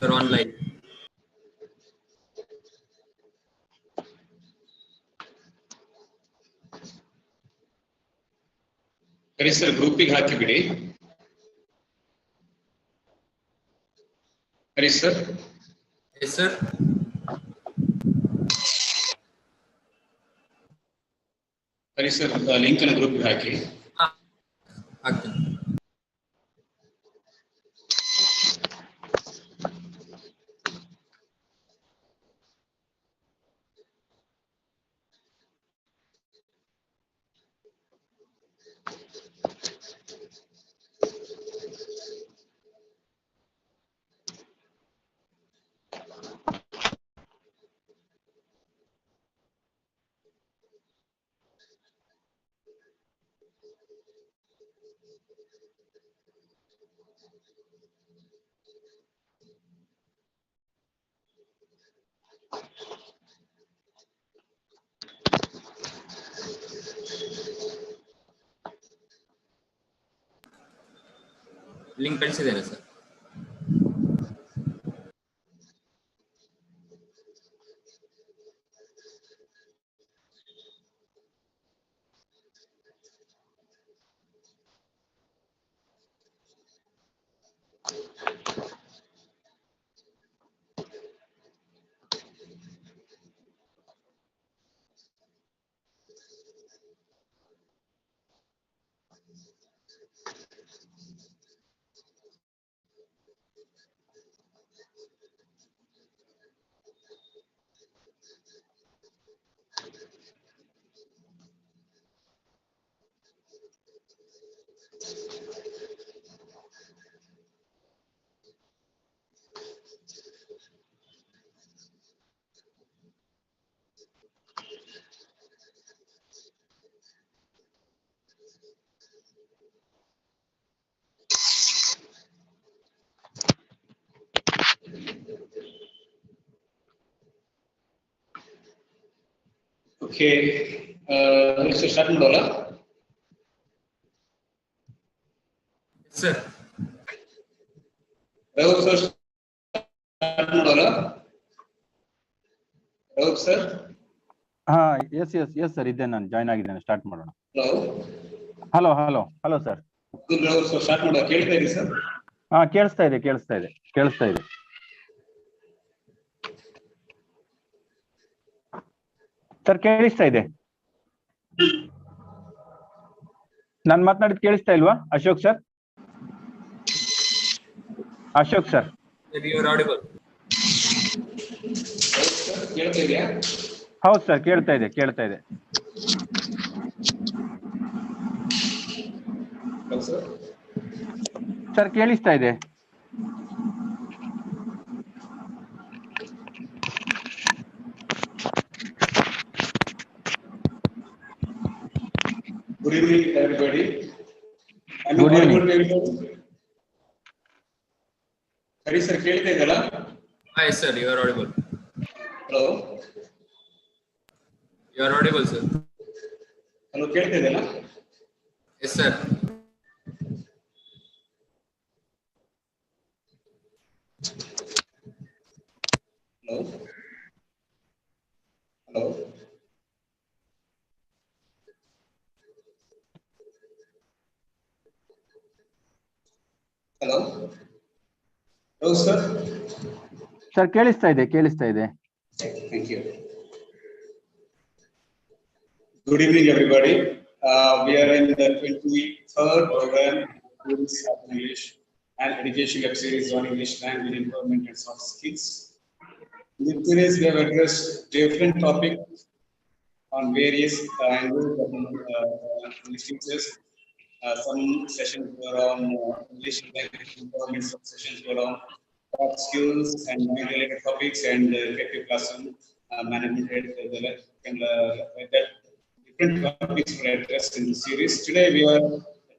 Sir, online. ಸರಿ sir, ಗ್ರೂಪಿಗೆ ಹಾಕಿಬಿಡಿ. ಸರಿ ಸರ್. Yes, sir. ಸರಿ ಸರ್, ಲಿಂಕ್ ಅನ್ನು ಗ್ರೂಪಿಗೆ ಹಾಕಿ. ಹಾಕ್ತೀನಿ. ಲಿಂಕ್ ಕಳಿಸಿದ್ದೇನೆ ಸರ್. ಓಕೆ, ಸ್ಟಾರ್ಟ್ ಮಾಡೋಲ್ಲ ಸರ್. ರೌತ್ ಸರ್, ಸ್ಟಾರ್ಟ್ ಮಾಡೋಲ್ಲ ರೌತ್ ಸರ್? ಹಾ, ಎಸ್ ಎಸ್ ಎಸ್ ಸರ್, ಇದ್ದೇನೆ, ನಾನು ಜಾಯ್ನ್ ಆಗಿದ್ದೇನೆ. ಸ್ಟಾರ್ಟ್ ಮಾಡೋಣ. Hello hello hello hello sir. Raut sir, start ಮಾಡೋಣ. ಕೇಳ್ತಾ ಇದೆ ಸರ್? ಹಾ, ಕೇಳಿಸ್ತಾ ಇದೆ ಕೇಳಿಸ್ತಾ ಇದೆ ಕೇಳಿಸ್ತಾ ಇದೆ. ಸರ್ ಕೇಳಿಸ್ತಾ ಇದೆ. ನಾನು ಮಾತನಾಡಿದ್ ಕೇಳಿಸ್ತಾ ಇಲ್ವಾ Ashok sir? Ashok sir, You are audible. ಕೇಳ್ತಾ ಇದೆಯಾ? ಹೌದು ಸರ್, ಕೇಳ್ತಾ ಇದೆ ಕೇಳ್ತಾ ಇದೆ. ಸರ್ ಕೇಳಿಸ್ತಾ ಇದೆ. Good evening, everybody. Good evening. Hari sir, ಕೇಳ್ತಾ ಇದೆಯಲ್ಲ? Hi sir, you are audible. Hello. You are audible sir. Hello, ಕೇಳ್ತಾ ಇದೆಯಲ್ಲ? Yes sir. Hello. Hello. Hello. Hello sir. Sir ಕೇಳಿಸ್ತಾ ಇದೆ ಕೇಳಿಸ್ತಾ ಇದೆ. Thank you. Good evening, everybody. We are in the 23rd program, Students of English and Education Web Series on English Language Improvement and Soft Skills. In this series, we have addressed different topics on various angles of English teachers. Some sessions were on English language improvement, some sessions were on soft skills and related topics and effective classroom management. Different topics were addressed in the series. Today we are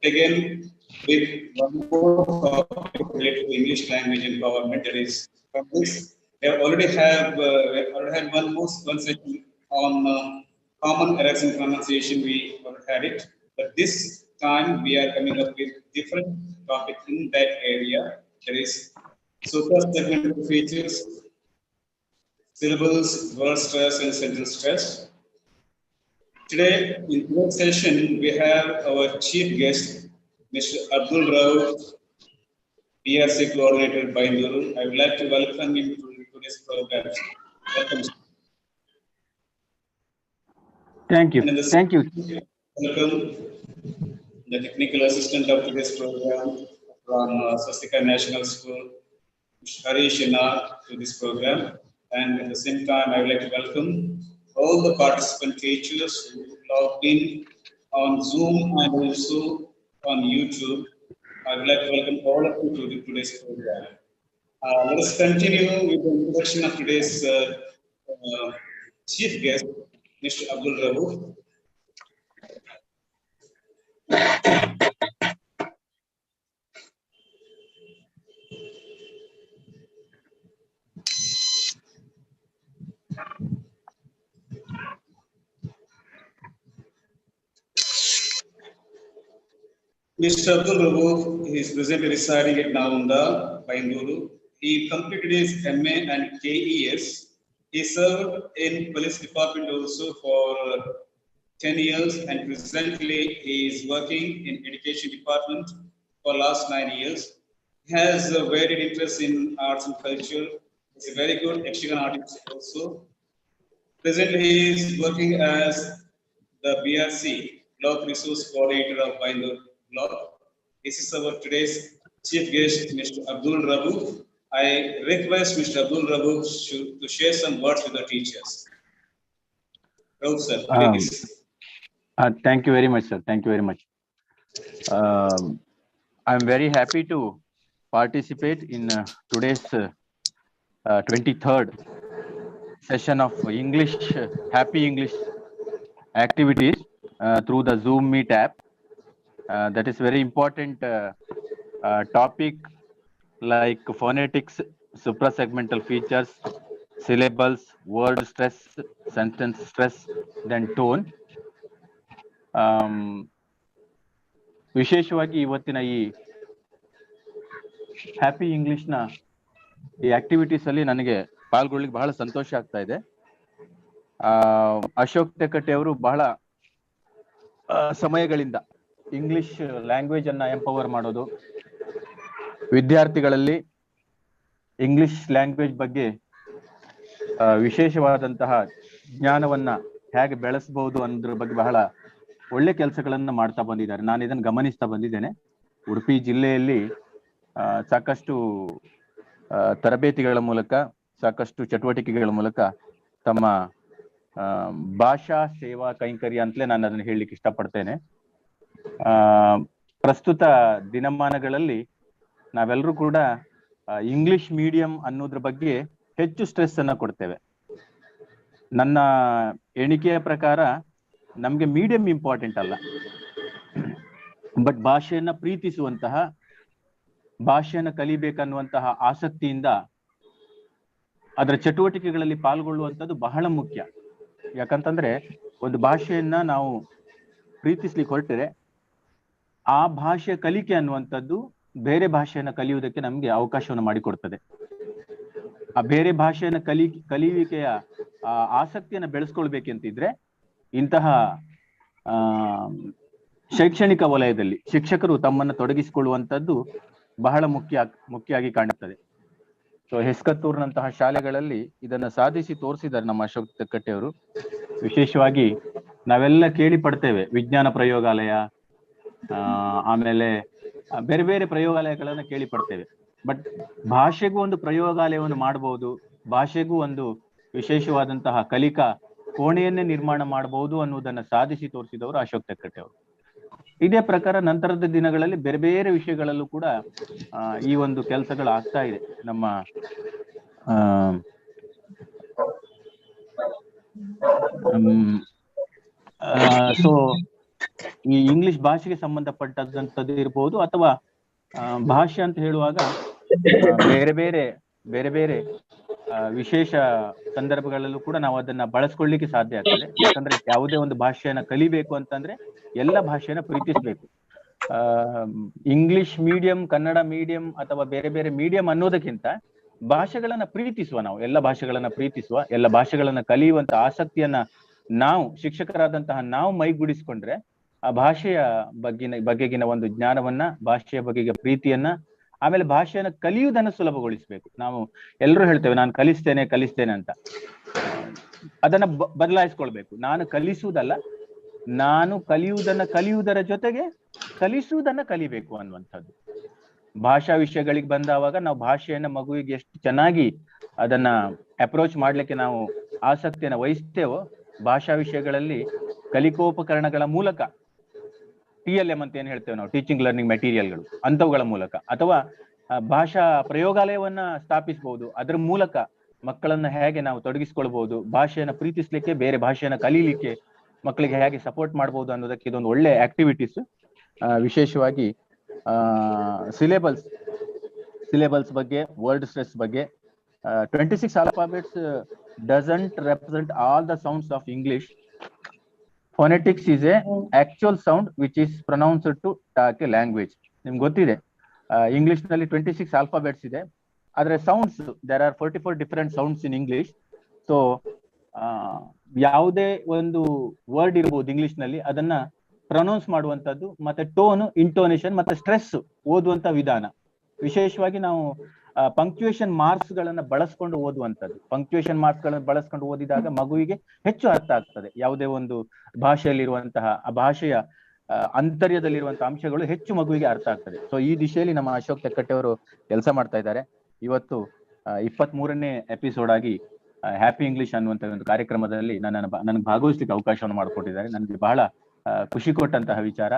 again with one more topic related to English language empowerment. That is, from this we already had one session on common errors in pronunciation. We already had it, but this time we are coming up with different topic in that area. That is super segmental features, syllables, word stress, and sentence stress. Today, in today's session, we have our chief guest, Mr. Abdul Rao, PRC coordinator by Nuru. I would like to welcome him to today's program. Welcome. Thank you. And Thank you. welcome the technical assistant of today's program from Swastika National School, Harish to this program. And at the same time, I would like to welcome all the participant teachers who logged in on Zoom and also on YouTube. I would like to welcome all of you to today's program. Let us continue with the introduction of today's chief guest, Mr. Abdul Rabu. Mr. Abdul Rabu is presently residing at Naunda, Bangalore. He completed his MA and KES. He served in police department also for 10 years, and presently he is working in education department for last 9 years. He has a varied interest in arts and culture. He's a very good Yakshigan artist also. Presently, he is working as the BRC Block Resource Coordinator of Bangalore Block. This is our today's chief guest, Mr. Abdul Rabu. I request Mr. Abdul Rabu to share some words with the teachers. Rabu sir, please. Thank you very much, sir. Thank you very much. I'm very happy to participate in today's 23rd session of English, Happy English activities through the Zoom Meet app. That is very important topic like phonetics, supra-segmental features, syllables, word stress, sentence stress, then tone. ವಿಶೇಷವಾಗಿ ಇವತ್ತಿನ ಈ happy ಇಂಗ್ಲಿಷ್ನ ಈ activities ಅಲ್ಲಿ ನನಗೆ ಪಾಲ್ಗೊಳ್ಳಿಕ್ಕೆ ಬಹಳ ಸಂತೋಷ ಆಗ್ತಾ ಇದೆ. ಅಶೋಕ್ ತೆಕ್ಕಟ್ಟೆ ಅವರು ಬಹಳ ಸಮಯಗಳಿಂದ ಇಂಗ್ಲಿಷ್ ಲ್ಯಾಂಗ್ವೇಜ್ ಅನ್ನ ಎಂಪವರ್ ಮಾಡೋದು, ವಿದ್ಯಾರ್ಥಿಗಳಲ್ಲಿ ಇಂಗ್ಲಿಷ್ ಲ್ಯಾಂಗ್ವೇಜ್ ಬಗ್ಗೆ ವಿಶೇಷವಾದಂತಹ ಜ್ಞಾನವನ್ನ ಹೇಗೆ ಬೆಳೆಸಬಹುದು ಅನ್ನೋದ್ರ ಬಗ್ಗೆ ಬಹಳ ಒಳ್ಳೆ ಕೆಲಸಗಳನ್ನ ಮಾಡ್ತಾ ಬಂದಿದ್ದಾರೆ. ನಾನು ಇದನ್ನು ಗಮನಿಸ್ತಾ ಬಂದಿದ್ದೇನೆ. ಉಡುಪಿ ಜಿಲ್ಲೆಯಲ್ಲಿ ಸಾಕಷ್ಟು ತರಬೇತಿಗಳ ಮೂಲಕ, ಸಾಕಷ್ಟು ಚಟುವಟಿಕೆಗಳ ಮೂಲಕ ತಮ್ಮ ಭಾಷಾ ಸೇವಾ ಕೈಂಕರ್ಯ ಅಂತಲೇ ನಾನು ಅದನ್ನು ಹೇಳಲಿಕ್ಕೆ ಇಷ್ಟಪಡ್ತೇನೆ. ಪ್ರಸ್ತುತ ದಿನಮಾನಗಳಲ್ಲಿ ನಾವೆಲ್ಲರೂ ಕೂಡ ಇಂಗ್ಲಿಷ್ ಮೀಡಿಯಂ ಅನ್ನೋದ್ರ ಬಗ್ಗೆ ಹೆಚ್ಚು ಸ್ಟ್ರೆಸ್ ಅನ್ನ ಕೊಡ್ತೇವೆ. ನನ್ನ ಎಣಿಕೆಯ ಪ್ರಕಾರ ನಮ್ಗೆ ಮೀಡಿಯಂ ಇಂಪಾರ್ಟೆಂಟ್ ಅಲ್ಲ, ಬಟ್ ಭಾಷೆಯನ್ನ ಪ್ರೀತಿಸುವಂತಹ, ಭಾಷೆಯನ್ನ ಕಲಿಬೇಕನ್ನುವಂತಹ ಆಸಕ್ತಿಯಿಂದ ಅದರ ಚಟುವಟಿಕೆಗಳಲ್ಲಿ ಪಾಲ್ಗೊಳ್ಳುವಂಥದ್ದು ಬಹಳ ಮುಖ್ಯ. ಯಾಕಂತಂದ್ರೆ ಒಂದು ಭಾಷೆಯನ್ನ ನಾವು ಪ್ರೀತಿಸ್ಲಿಕ್ಕೆ ಹೊರಟರೆ ಆ ಭಾಷೆಯ ಕಲಿಕೆ ಅನ್ನುವಂಥದ್ದು ಬೇರೆ ಭಾಷೆಯನ್ನ ಕಲಿಯುವುದಕ್ಕೆ ನಮ್ಗೆ ಅವಕಾಶವನ್ನು ಮಾಡಿಕೊಡ್ತದೆ. ಆ ಬೇರೆ ಭಾಷೆಯನ್ನ ಕಲಿಯುವಿಕೆಯ ಆಸಕ್ತಿಯನ್ನ ಬೆಳೆಸ್ಕೊಳ್ಬೇಕಂತಿದ್ರೆ ಇಂತಹ ಶೈಕ್ಷಣಿಕ ವಲಯದಲ್ಲಿ ಶಿಕ್ಷಕರು ತಮ್ಮನ್ನು ತೊಡಗಿಸಿಕೊಳ್ಳುವಂಥದ್ದು ಬಹಳ ಮುಖ್ಯವಾಗಿ ಕಾಣುತ್ತದೆ. ಸೊ ಹೆಸ್ಕತ್ತೂರಿನಂತಹ ಶಾಲೆಗಳಲ್ಲಿ ಇದನ್ನ ಸಾಧಿಸಿ ತೋರಿಸಿದ್ದಾರೆ ನಮ್ಮ ಅಶೋಕ್ ತೆಕ್ಕಟ್ಟೆ ಅವರು. ವಿಶೇಷವಾಗಿ ನಾವೆಲ್ಲ ಕೇಳಿ ಪಡ್ತೇವೆ ವಿಜ್ಞಾನ ಪ್ರಯೋಗಾಲಯ, ಆಮೇಲೆ ಬೇರೆ ಬೇರೆ ಪ್ರಯೋಗಾಲಯಗಳನ್ನ ಕೇಳಿ ಪಡ್ತೇವೆ. ಬಟ್ ಭಾಷೆಗೂ ಒಂದು ಪ್ರಯೋಗಾಲಯವನ್ನು ಮಾಡಬಹುದು, ಭಾಷೆಗೂ ಒಂದು ವಿಶೇಷವಾದಂತಹ ಕಲಿಕಾ ಕೋಣೆಯನ್ನೇ ನಿರ್ಮಾಣ ಮಾಡಬಹುದು ಅನ್ನುವುದನ್ನ ಸಾಧಿಸಿ ತೋರಿಸಿದವರು ಅಶೋಕ್ ತೆಕ್ಕಟ್ಟೆ ಅವರು. ಇದೇ ಪ್ರಕಾರ ನಂತರದ ದಿನಗಳಲ್ಲಿ ಬೇರೆ ಬೇರೆ ವಿಷಯಗಳಲ್ಲೂ ಕೂಡ ಈ ಒಂದು ಕೆಲಸಗಳು ಆಗ್ತಾ ಇದೆ. ನಮ್ಮ ಸೊ ಈ ಇಂಗ್ಲಿಷ್ ಭಾಷೆಗೆ ಸಂಬಂಧಪಟ್ಟಂತದ್ದು ಇರ್ಬೋದು, ಅಥವಾ ಭಾಷೆ ಅಂತ ಹೇಳುವಾಗ ಬೇರೆ ಬೇರೆ ವಿಶೇಷ ಸಂದರ್ಭಗಳಲ್ಲೂ ಕೂಡ ನಾವು ಅದನ್ನ ಬಳಸ್ಕೊಳ್ಳಿಕ್ಕೆ ಸಾಧ್ಯ ಆಗ್ತದೆ. ಯಾಕಂದ್ರೆ ಯಾವುದೇ ಒಂದು ಭಾಷೆಯನ್ನ ಕಲಿಬೇಕು ಅಂತಂದ್ರೆ ಎಲ್ಲ ಭಾಷೆಯನ್ನ ಪ್ರೀತಿಸ್ಬೇಕು. ಇಂಗ್ಲಿಷ್ ಮೀಡಿಯಂ, ಕನ್ನಡ ಮೀಡಿಯಂ ಅಥವಾ ಬೇರೆ ಬೇರೆ ಮೀಡಿಯಂ ಅನ್ನೋದಕ್ಕಿಂತ ಭಾಷೆಗಳನ್ನ ಪ್ರೀತಿಸುವ, ನಾವು ಎಲ್ಲ ಭಾಷೆಗಳನ್ನ ಪ್ರೀತಿಸುವ, ಎಲ್ಲ ಭಾಷೆಗಳನ್ನ ಕಲಿಯುವಂತ ಆಸಕ್ತಿಯನ್ನ ನಾವು ಶಿಕ್ಷಕರಾದಂತಹ ನಾವು ಮೈಗೂಡಿಸ್ಕೊಂಡ್ರೆ ಆ ಭಾಷೆಯ ಬಗೆಗಿನ ಒಂದು ಜ್ಞಾನವನ್ನ, ಭಾಷೆಯ ಬಗೆಗೆ ಪ್ರೀತಿಯನ್ನ, ಆಮೇಲೆ ಭಾಷೆಯನ್ನ ಕಲಿಯುವುದನ್ನು ಸುಲಭಗೊಳಿಸ್ಬೇಕು. ನಾವು ಎಲ್ಲರೂ ಹೇಳ್ತೇವೆ ನಾನು ಕಲಿಸ್ತೇನೆ ಅಂತ. ಅದನ್ನ ಬದಲಾಯಿಸ್ಕೊಳ್ಬೇಕು. ನಾನು ಕಲಿಸುವುದಲ್ಲ, ನಾನು ಕಲಿಯುವುದರ ಜೊತೆಗೆ ಕಲಿಸುವುದನ್ನ ಕಲಿಬೇಕು ಅನ್ನುವಂಥದ್ದು. ಭಾಷಾ ವಿಷಯಗಳಿಗೆ ಬಂದಾವಾಗ ನಾವು ಭಾಷೆಯನ್ನ ಮಗುವಿಗೆ ಎಷ್ಟು ಚೆನ್ನಾಗಿ ಅದನ್ನ ಅಪ್ರೋಚ್ ಮಾಡ್ಲಿಕ್ಕೆ ನಾವು ಆಸಕ್ತಿಯನ್ನ ವಹಿಸ್ತೇವೋ, ಭಾಷಾ ವಿಷಯಗಳಲ್ಲಿ ಕಲಿಕೋಪಕರಣಗಳ ಮೂಲಕ, TLM ಅಂತ ಏನ್ ಹೇಳ್ತೇವೆ ನಾವು, ಟೀಚಿಂಗ್ ಲರ್ನಿಂಗ್ ಮೆಟೀರಿಯಲ್ಗಳು, ಅಂತವುಗಳ ಮೂಲಕ, ಅಥವಾ ಭಾಷಾ ಪ್ರಯೋಗಾಲಯವನ್ನ ಸ್ಥಾಪಿಸಬಹುದು. ಅದರ ಮೂಲಕ ಮಕ್ಕಳನ್ನ ಹೇಗೆ ನಾವು ತೊಡಗಿಸ್ಕೊಳ್ಬಹುದು, ಭಾಷೆಯನ್ನ ಪ್ರೀತಿಸ್ಲಿಕ್ಕೆ, ಬೇರೆ ಭಾಷೆಯನ್ನ ಕಲೀಲಿಕ್ಕೆ ಮಕ್ಕಳಿಗೆ ಹೇಗೆ ಸಪೋರ್ಟ್ ಮಾಡ್ಬೋದು ಅನ್ನೋದಕ್ಕೆ ಇದೊಂದು ಒಳ್ಳೆ ಆಕ್ಟಿವಿಟೀಸ್. ವಿಶೇಷವಾಗಿ ಸಿಲೆಬಲ್ಸ್ ಬಗ್ಗೆ, ವರ್ಡ್ ಸ್ಟ್ರೆಸ್ ಬಗ್ಗೆ. 26 alphabets doesn't represent all the sounds of English. Phonetics is a actual sound which is pronounced to talk a language. ನಿಮ್ಗೆ ಗೊತ್ತಿದೆ, ಇಂಗ್ಲಿಷ್ ನಲ್ಲಿ 26 alphabets ಇದೆ. ಆದ್ರೆ sounds, there are 44 different sounds in English. So ಯಾವುದೇ ಒಂದು word ಇರ್ಬೋದು English ನಲ್ಲಿ, ಅದನ್ನ ಪ್ರೊನೌನ್ಸ್ ಮಾಡುವಂತದ್ದು, ಮತ್ತೆ ಟೋನ್, ಇಂಟೋನೇಷನ್, ಮತ್ತೆ ಸ್ಟ್ರೆಸ್, ಓದುವಂತ ವಿಧಾನ. ವಿಶೇಷವಾಗಿ ನಾವು ಪಂಕ್ಚುಯೇಷನ್ ಮಾರ್ಕ್ಸ್ ಗಳನ್ನ ಬಳಸ್ಕೊಂಡು ಓದುವಂತದ್ದು. ಪಂಕ್ಚುಯೇಷನ್ ಮಾರ್ಕ್ಸ್ ಗಳನ್ನ ಬಳಸ್ಕೊಂಡು ಓದಿದಾಗ ಮಗುವಿಗೆ ಹೆಚ್ಚು ಅರ್ಥ ಆಗ್ತದೆ. ಯಾವುದೇ ಒಂದು ಭಾಷೆಯಲ್ಲಿರುವಂತಹ ಆ ಭಾಷೆಯ ಅಂತರ್ಯದಲ್ಲಿರುವಂತಹ ಅಂಶಗಳು ಹೆಚ್ಚು ಮಗುವಿಗೆ ಅರ್ಥ ಆಗ್ತದೆ. ಸೊ ಈ ದಿಶೆಯಲ್ಲಿ ನಮ್ಮ ಅಶೋಕ್ ತೆಕ್ಕಟ್ಟೆ ಅವರು ಕೆಲಸ ಮಾಡ್ತಾ ಇದ್ದಾರೆ. ಇವತ್ತು 23ನೇ ಎಪಿಸೋಡ್ ಆಗಿ ಹ್ಯಾಪಿ ಇಂಗ್ಲಿಷ್ ಅನ್ನುವಂತ ಒಂದು ಕಾರ್ಯಕ್ರಮದಲ್ಲಿ ನನಗೆ ಭಾಗವಹಿಸ್ಲಿಕ್ಕೆ ಅವಕಾಶವನ್ನು ಮಾಡಿಕೊಟ್ಟಿದ್ದಾರೆ. ನನಗೆ ಬಹಳ ಖುಷಿ ಕೊಟ್ಟಂತಹ ವಿಚಾರ.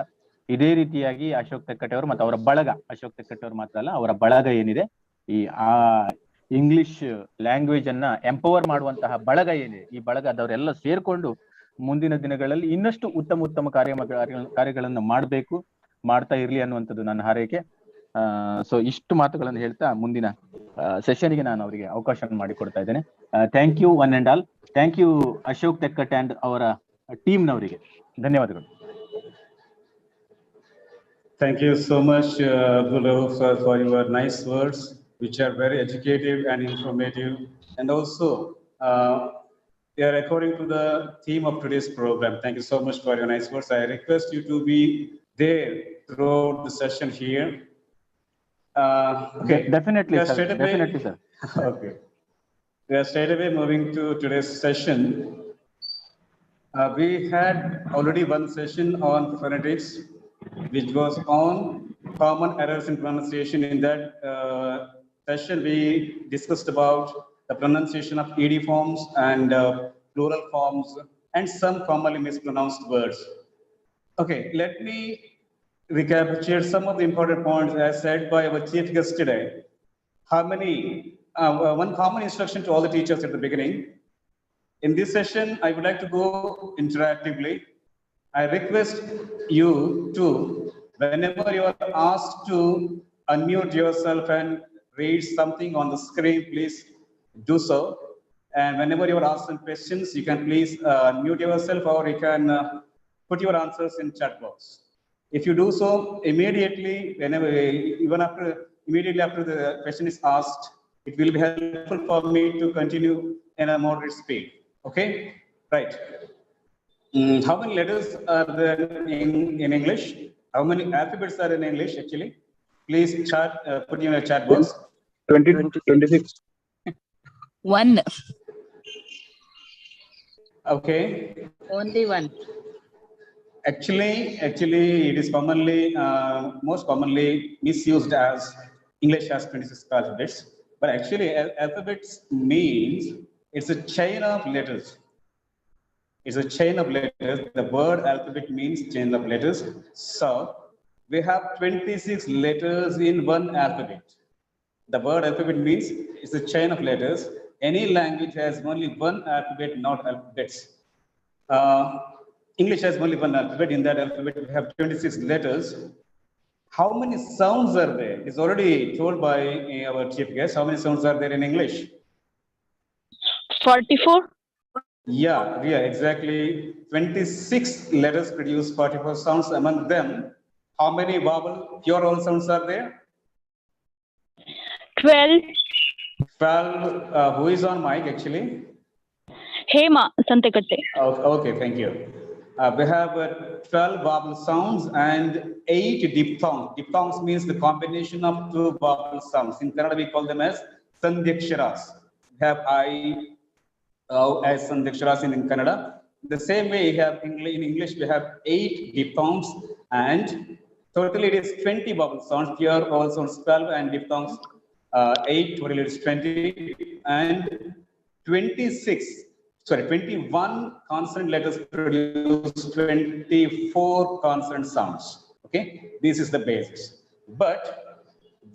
ಇದೇ ರೀತಿಯಾಗಿ ಅಶೋಕ್ ತೆಕ್ಕಟ್ಟೆ ಅವರು ಮತ್ತು ಅವರ ಬಳಗ, ಅಶೋಕ್ ತೆಕ್ಕಟ್ಟೆ ಅವರು ಮಾತ್ರ ಅಲ್ಲ, ಅವರ ಬಳಗ ಏನಿದೆ, ಈ ಇಂಗ್ಲಿಷ್ ಲ್ಯಾಂಗ್ವೇಜ್ ಅನ್ನ ಎಂಪವರ್ ಮಾಡುವಂತಹ ಬಳಗ ಏನಿದೆ, ಈ ಬಳಗದವರೆಲ್ಲ ಸೇರ್ಕೊಂಡು ಮುಂದಿನ ದಿನಗಳಲ್ಲಿ ಇನ್ನಷ್ಟು ಉತ್ತಮ ಕಾರ್ಯಗಳನ್ನು ಮಾಡ್ತಾ ಇರ್ಲಿ ಅನ್ನುವಂಥದ್ದು ನನ್ನ ಹಾರೈಕೆ. ಸೊ ಇಷ್ಟು ಮಾತುಗಳನ್ನು ಹೇಳ್ತಾ ಮುಂದಿನ ಸೆಷನ್ಗೆ ನಾನು ಅವರಿಗೆ ಅವಕಾಶ ಮಾಡಿಕೊಡ್ತಾ ಇದ್ದೇನೆ. Thank you one and all. Thank you Ashok Tekkatte and ಅವರ ಟೀಮ್ನವರಿಗೆ. ಧನ್ಯವಾದಗಳು. Thank you so much, Abdullah, for your nice words, which are very educative and informative, and also they are according to the theme of today's program. Thank you so much for your nice words. I request you to be there throughout the session here. Okay, definitely, sir. Definitely, sir. Okay. We are straight away moving to today's session. We had already one session on phonetics, which was on common errors in pronunciation. In that session, we discussed about the pronunciation of ED forms and plural forms and some commonly mispronounced words. Okay, let me recapture some of the important points as said by our chief guest today. One common instruction to all the teachers at the beginning. In this session, I would like to go interactively. I request you to, whenever you are asked to unmute yourself and read something on the screen, please do so. And whenever you are asked some questions, you can please unmute yourself, or you can put your answers in chat box. If you do so immediately, immediately after the question is asked, it will be helpful for me to continue in a moderate speed. Okay, right. How many letters are there in English? How many alphabets are in English actually? Please chat, put in a chat box. 26. 1. Okay. Only 1. Actually, it is most commonly misused as English has 26 alphabets. But actually, alphabets means it's a chain of letters. It's a chain of letters. The word alphabet means chain of letters. So we have 26 letters in one alphabet. The word alphabet means it's a chain of letters. Any language has only one alphabet, not alphabets. English has only one alphabet. In that alphabet, we have 26 letters. How many sounds are there? It's already told by our chief guest. How many sounds are there in English? 44. Yeah, exactly. 26 letters produce 44 sounds. Among them, How many vowel, pure vowel sounds are there? 12. 12. Who is on mic actually? Hema, Thekkatte. Okay, thank you. We have 12 vowel sounds and 8 diphthongs. Diphthongs means the combination of 2 vowel sounds. In Kannada, we call them as sandhyaksharas. We have I, O as sandhyaksharas in Kannada. The same way, we have in English, we have 8 diphthongs and totally it is 20 vowel sounds. Pure vowel sounds 12 and diphthongs 8, totally it is 20 and 21 consonant letters produce 24 consonant sounds. Okay, this is the basis. But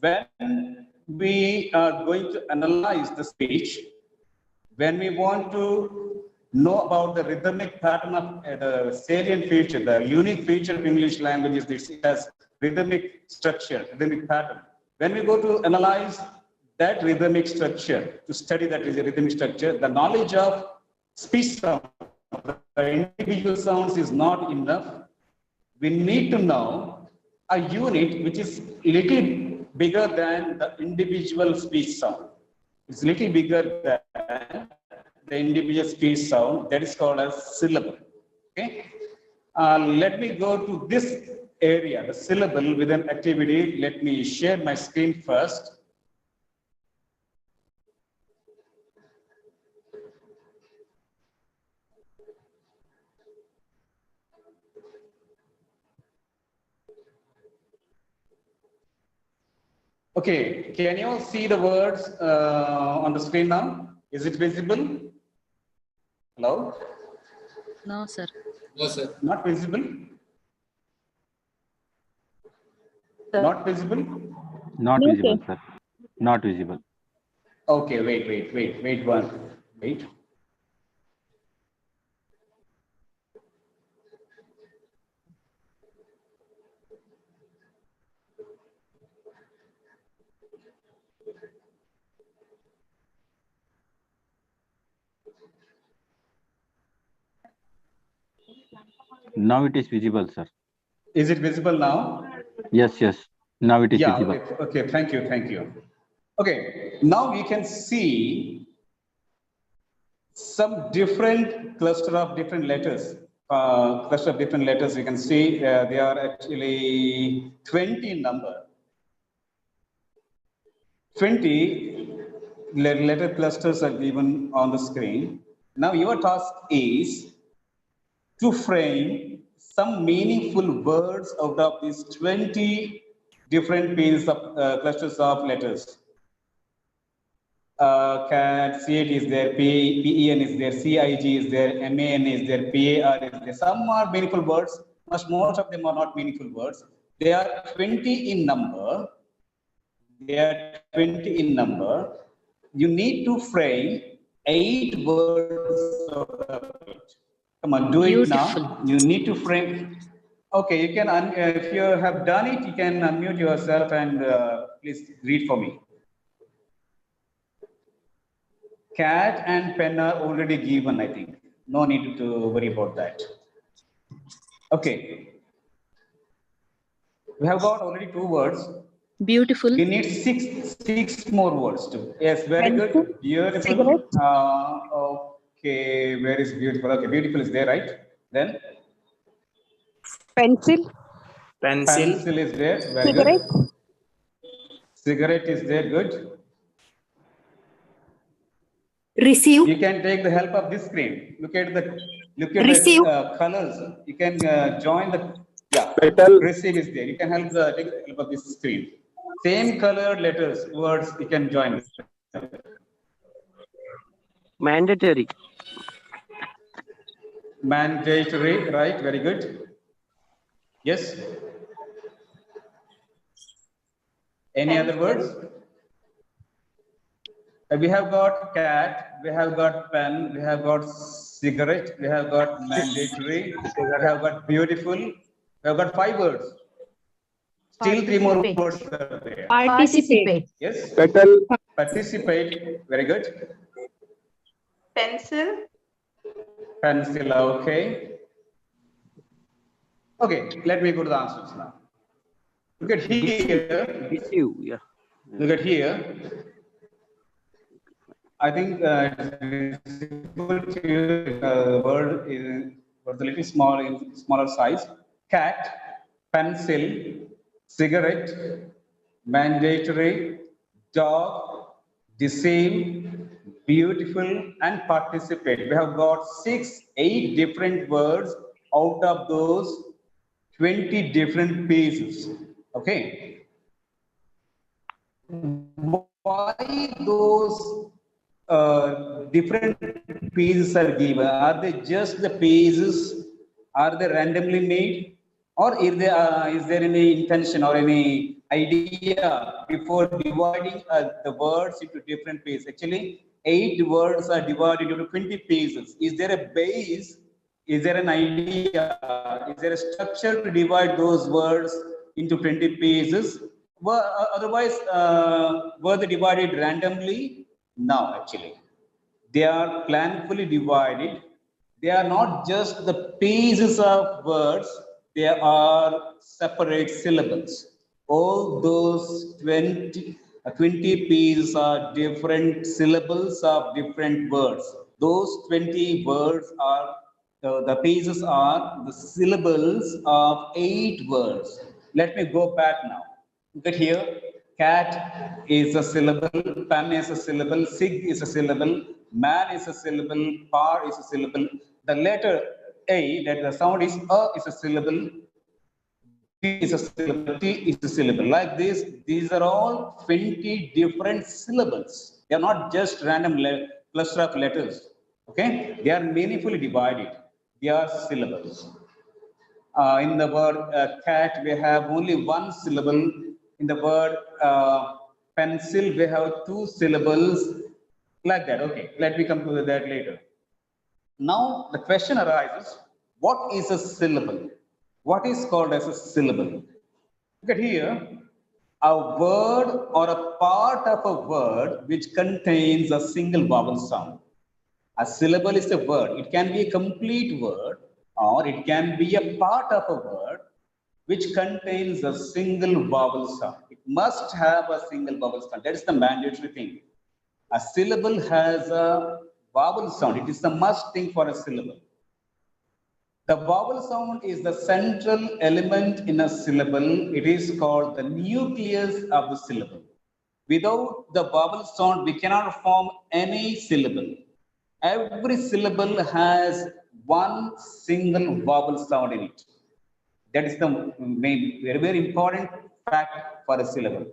when we are going to analyze the speech, when we want to know about the rhythmic pattern of the salient feature, the unique feature of English language is this, it has rhythmic structure, rhythmic pattern. When we go to analyze that rhythmic structure, to study that rhythmic structure, the knowledge of speech sound, the individual sounds is not enough. We need to know a unit which is little bigger than the individual speech sound. It's little bigger than the individual speech sound, that is called as syllable. Okay. Let me go to this area, the syllable, with an activity. Let me share my screen first. Okay, can you all see the words on the screen now? Is it visible? Hello? No, sir. No, sir. Not visible? Not visible? Not No, visible, sir. sir. Not visible. Okay, wait one. Wait. Now it is visible, sir. Is it visible now? Yes, yes. Now it is Yeah, visible. okay, thank you. Okay, now we can see some different cluster of different letters. You can see they are actually 20 in number. 20 letter clusters are given on the screen. Now your task is to frame some meaningful words out of these 20 different pieces of clusters of letters. CAT, CAT is there, PEN is there, CIG is there, MAN is there, PAR is there. Some are meaningful words, most of them are not meaningful words. They are 20 in number. You need to frame 8 words of it. Come on, do it now. You need to frame. Okay, you can, if you have done it, you can unmute yourself and please read for me. Cat and pen are already given, I think. No need to worry about that. Okay. We have got already 2 words. Beautiful. We need six more words too. Yes, very Pencil, good. Beautiful. cigarette. Okay, where is beautiful? Okay, beautiful is there, right? Then Pencil, pencil is there. Very cigarette, good. Cigarette is there. Good. receive, You can take the help of this screen. Look at Receive. the colors. You can join the Petal. receive is there. You can take the help of this screen. Same colored letters, words. You can join. Mandatory. Mandatory, right? Very good. Yes. Any other words? We have got cat, we have got pen, we have got cigarette, we have got mandatory, we have got beautiful, we have got 5 words. Still 3 more words are there. participate, Yes. Petal. Participate, very good. Pencil, Pencil, okay. Okay, let me go to the answers now. Look at here. Receive, yeah. Look at here. I think it's difficult to word is was a little small in smaller size. Cat, pencil, cigarette, mandatory, dog, deceive, beautiful, and participate. We have got 8 different words out of those 20 different pieces. Okay. Why those different pieces are given? Are they just the pieces? Are they randomly made? Or is there any intention or any idea before dividing the words into different pieces? Actually, 8 words are divided into 20 pieces. Is there a base? Is there an idea? Is there a structure to divide those words into 20 pieces? Otherwise, were they divided randomly? No, actually. They are planfully divided. They are not just the pieces of words, they are separate syllables. All those 20 pieces are different syllables of different words. Those 20 words are the pieces are the syllables of 8 words. Let me go back now. Look at here. Cat is a syllable, pen is a syllable, sig is a syllable, man is a syllable, par is a syllable. The letter A, that the sound is a is a syllable, B is a syllable, T is a syllable. Like this, these are all 20 different syllables. They are not just random cluster of letters. Okay, they are meaningfully divided. They are syllables. In the word cat, we have only 1 syllable. In the word pencil, we have 2 syllables. Like that. Okay, let me come to that later. Now, the question arises, what is a syllable? What is called as a syllable? Look at here. A word or a part of a word which contains a single vowel sound. A syllable is a word. It can be a complete word or it can be a part of a word which contains a single vowel sound. It must have a single vowel sound. That is the mandatory thing. A syllable has a vowel sound. It is the must thing for a syllable. The vowel sound is the central element in a syllable. It is called the nucleus of the syllable. Without the vowel sound, we cannot form any syllable. Every syllable has one single vowel sound in it. That is the main, very, very important fact for a syllable.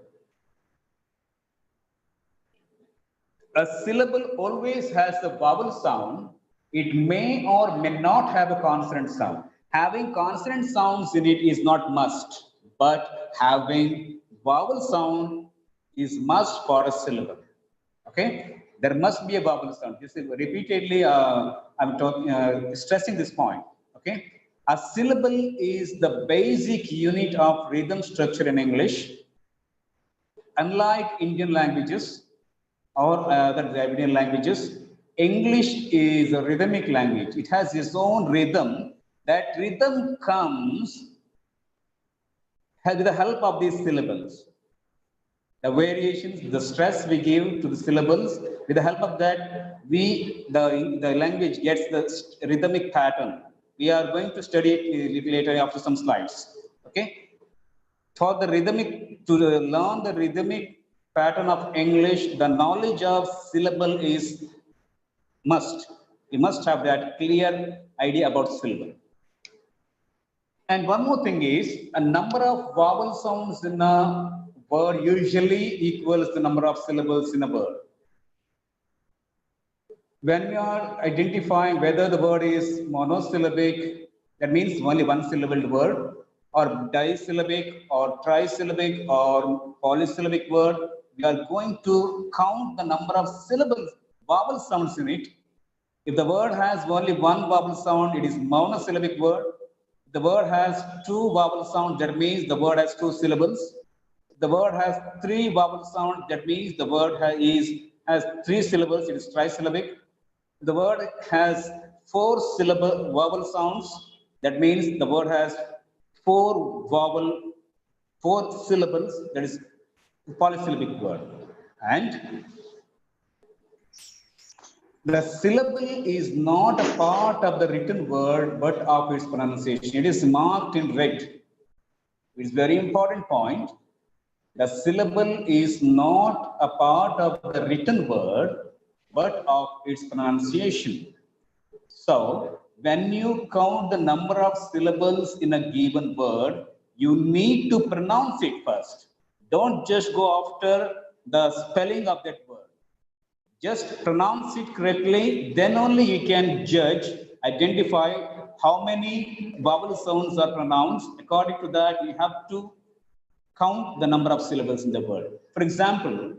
A syllable always has a vowel sound. It may or may not have a consonant sound. Having consonant sounds in it is not must, but having vowel sound is must for a syllable. Okay, there must be a vowel sound. This is repeatedly I'm talking, stressing this point. Okay, a syllable is the basic unit of rhythm structure in English. Unlike Indian languages or other Dravidian languages, English is a rhythmic language. It has its own rhythm. That rhythm comes with the help of these syllables. The variations, the stress we give to the syllables, with the help of that, the language gets the rhythmic pattern. We are going to study it a little later after some slides. Okay. For the rhythmic, to learn the rhythmic pattern of English, the knowledge of syllable is must. You must have that clear idea about syllable. And one more thing is, a number of vowel sounds in a word usually equals the number of syllables in a word. When we are identifying whether the word is monosyllabic, that means only one syllabled word, or disyllabic, or trisyllabic, or polysyllabic word, we are going to count the number of syllables, vowel sounds in it. If the word has only one vowel sound, it is monosyllabic word. If the word has 2 vowel sounds, that means the word has 2 syllables. If the word has 3 vowel sounds, that means the word has 3 syllables, it is trisyllabic. If the word has 4 syllable vowel sounds, that means the word has 4 vowel 4 syllables, that is polysyllabic word. And the syllable is not a part of the written word, but of its pronunciation. It is marked in red. It's very important point. The syllable is not a part of the written word, but of its pronunciation. So, when you count the number of syllables in a given word, you need to pronounce it first. Don't just go after the spelling of that word. Just pronounce it correctly, then only you can judge, identify how many vowel sounds are pronounced. According to that, you have to count the number of syllables in the word. For example,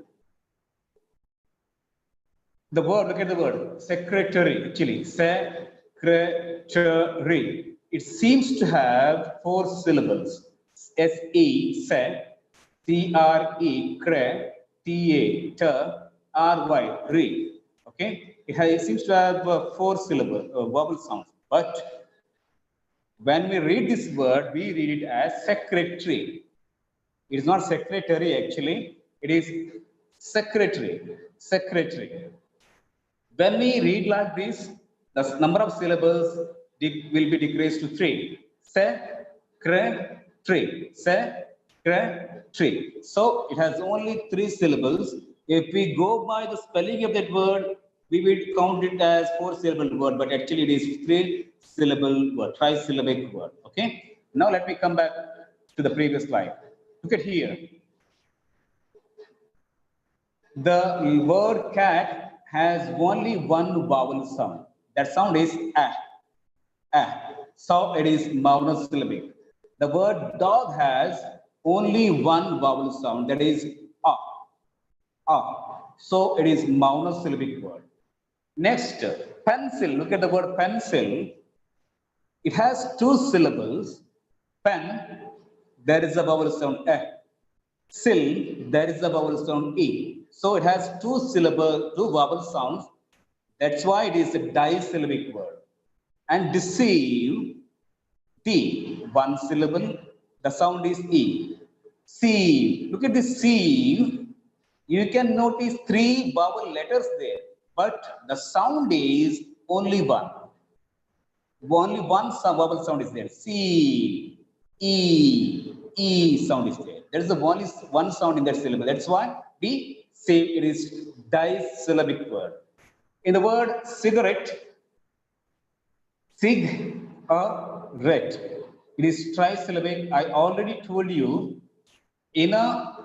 the word, look at the word, secretary, actually, secretary. It seems to have 4 syllables. S-E, se, C-R-E, cre, T-A, t, R-Y, re. Okay? It seems to have 4 syllable vowel sounds. But when we read this word, we read it as secretary. It is not secretary actually, it is secretary, secretary. When we read like this, the number of syllables will be decreased to 3. Se-cre-tree, se-cre-tree. So it has only 3 syllables. If we go by the spelling of that word, we will count it as 4 syllable word, but actually it is 3 syllable word, trisyllabic word. Okay. Now let me come back to the previous slide. Look at here. The word cat has only one vowel sound. That sound is a. So it is monosyllabic. The word dog has only one vowel sound, that is a. So it is monosyllabic word. Next, pencil. Look at the word pencil. It has 2 syllables. Pen, there is a vowel sound a. Sill, there is a vowel sound e. So it has 2 vowel sounds. That's why it is a disyllabic word. And deceive, T, 1 syllable. The sound is e. Sieve, look at this sieve. You can notice 3 vowel letters there, but the sound is only 1. Only one vowel sound is there. C, E sound is there. There is only one sound in that syllable. That's why we say it is disyllabic word. In the word cigarette, cig-a-ret, it is trisyllabic. I already told you, in a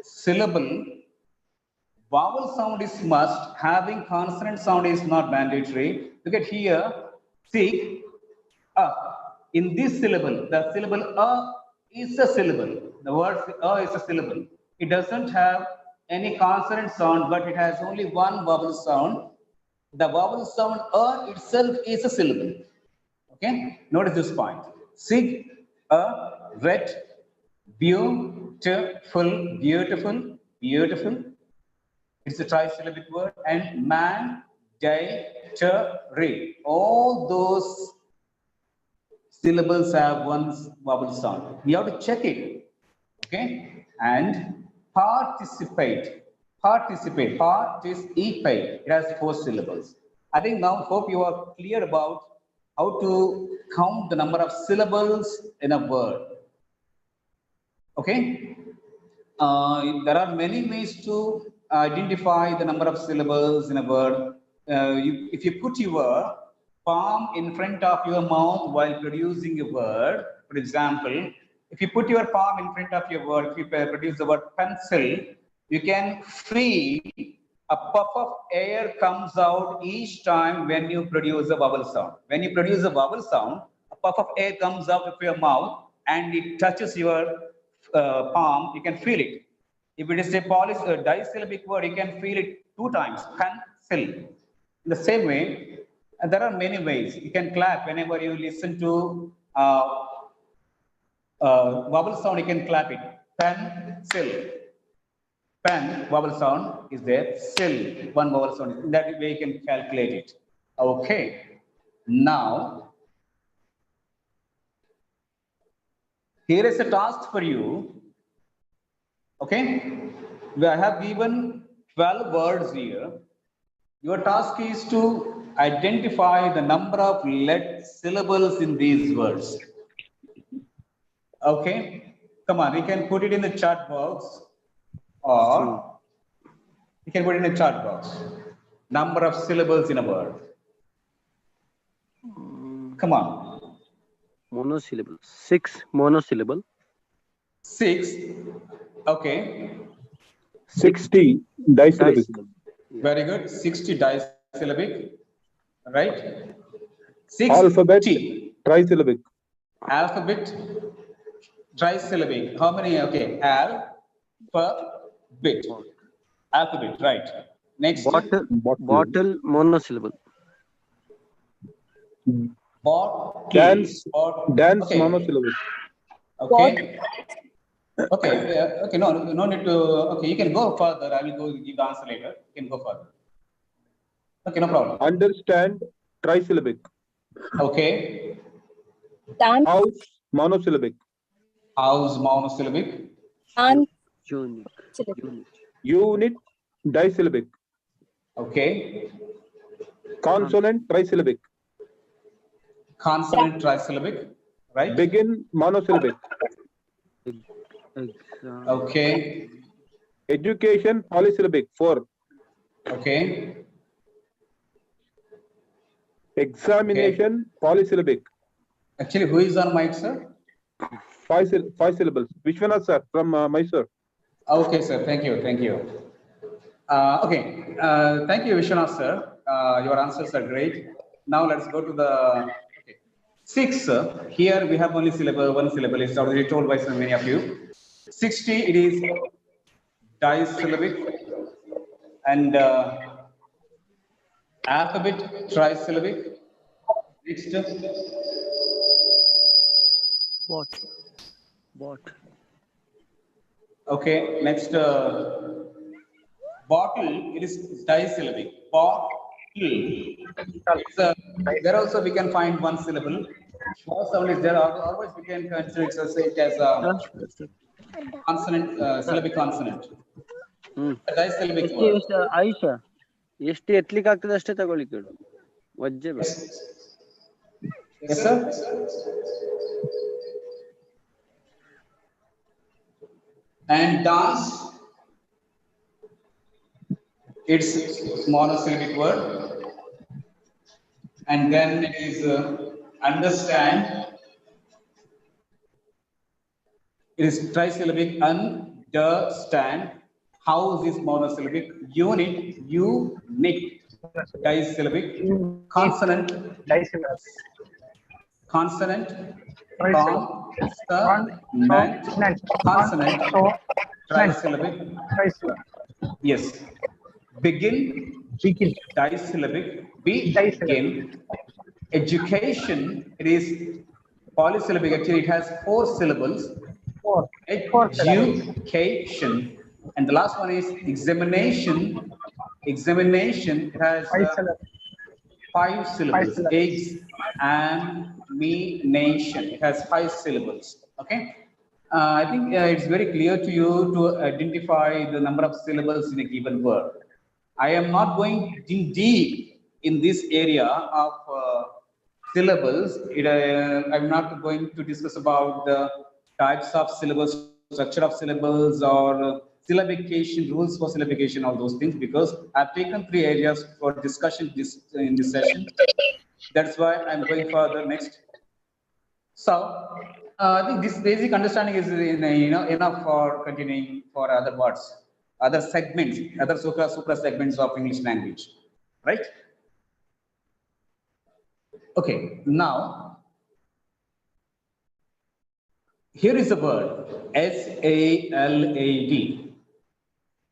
syllable, vowel sound is must, having consonant sound is not mandatory. Look at here, sig, a. In this syllable, the syllable a is a syllable. The word a is a syllable. It doesn't have any consonant sound, but it has only one vowel sound. The vowel sound a itself is a syllable. Okay, notice this point. Sig, a, ret, beautiful, beautiful, beautiful. It's a trisyllabic word. And man, day, re. All those syllables have one vowel sound. We have to check it. Okay? And participate. Participate. Participate. It has 4 syllables. I think now hope you are clear about how to count the number of syllables in a word. Okay? There are many ways to identify the number of syllables in a word. If you put your palm in front of your mouth while producing a word, for example, if you put your palm in front of your word, if you produce the word pencil, you can feel a puff of air comes out each time when you produce a vowel sound. When you produce a vowel sound, a puff of air comes out of your mouth and it touches your palm, you can feel it. If it is a disyllabic word, you can feel it 2 times, pencil. In the same way, and there are many ways. You can clap whenever you listen to vowel sound, you can clap it. Pencil. Pen, vowel sound is there. Sill, one vowel sound. In that way, you can calculate it. Okay. Now, here is a task for you. Okay, I have given 12 words here. Your task is to identify the number of syllables in these words. Okay, come on, you can put it in the chat box, or you can put it in the chat box. Number of syllables in a word. Come on. Monosyllable. 6 monosyllable. 6. Okay. 60 disyllabic. Very good. 60 disyllabic. Right? 60. Alphabet trisyllabic. Alphabet trisyllabic. How many? Okay. Alphabet. Alphabet. Right. Next. Bottle monosyllable. Bottle. Dance okay. monosyllable. Okay. Okay. Okay. No need to. Okay. You can go further. I will go give the answer later. You can go further. Okay. No problem. Understand trisyllabic. Okay. House monosyllabic. House monosyllabic. Unit disyllabic. Okay. Consonant trisyllabic. Consonant trisyllabic. Right. Begin monosyllabic. Okay. Education polysyllabic. 4. Okay. Examination polysyllabic. Actually, who is on mic, sir? 5 syllables. Vishwanath sir from Mysore. Okay, sir. Thank you. Thank you. Okay. Thank you, Vishwanath sir. Your answers are great. Now let's go to the 6. Here we have only one syllable. It's already told by so many of you. 60. It is disyllabic, and alphabet trisyllabic. Next. What? Okay. Next. Bottle. It is disyllabic. Bottle. It's there also we can find one syllable. First sound is there. Otherwise we can consider it as a consonant, syllabic consonant. Disyllabic word. ಆಯುಷ ಎಷ್ಟು ಎತ್ತಲಿಕ್ಕೆ ಆಗ್ತದೆ ಅಷ್ಟೇ ತಗೊಳ್ಳಿಕ್ಕೆ ಹೇಳು. ವಜ್ಜೆ ಬೇಡ. Yes, sir. And dance. It's monosyllabic word. And then it is understand. It is trisyllabic. Understand. House is monosyllabic. Unit. Disyllabic. Consonant. Consonant. Consonant. Trisyllabic. Yes. Begin. Disyllabic. Begin. Education. It is polysyllabic. Actually, it has 4 syllables. Education. And the last one is examination. Examination. It has 5 syllables. Examination. It has 5 syllables. Okay. I think it's very clear to you to identify the number of syllables in a given word. I am not going deep in this area of syllables. I'm not going to discuss about the types of syllables, structure of syllables, or syllabication, rules for syllabication, all those things, because I've taken 3 areas for discussion in this session. That's why I'm going further next. So I think this basic understanding is enough for continuing for other words, other segments, other supra segments of English language, right? Okay, now here is the word SALAD.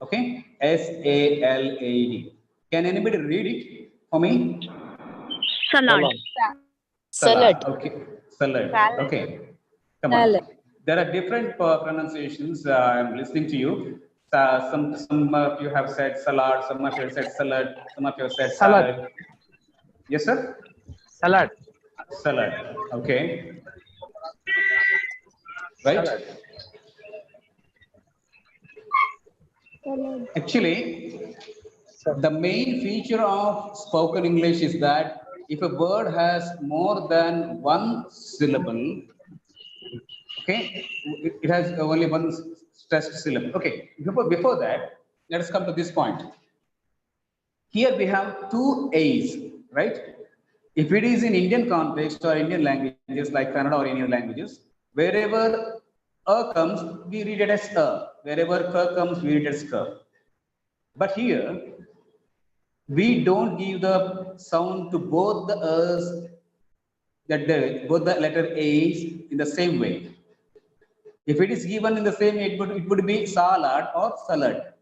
Okay, SALAD. Can anybody read it for me? Salad. Salad. Okay, salad. Okay, come on. There are different pronunciations. I'm listening to you. Some of you have said salad. Some of you have said salad. Some of you have said salad. Yes, sir. Salad. Salad. Okay. Right. Actually, the main feature of spoken English is that if a word has more than one syllable, okay, it has only one stressed syllable. Okay, before that, let us come to this point. Here we have two A's, right? If it is in Indian context or Indian languages like Kannada or Indian languages, wherever a comes, we read it as a. Wherever ka comes, we read it as ka. But here, we don't give the sound to both the A's, both the letter A's in the same way. If it is given in the same way, it would be salad or salad.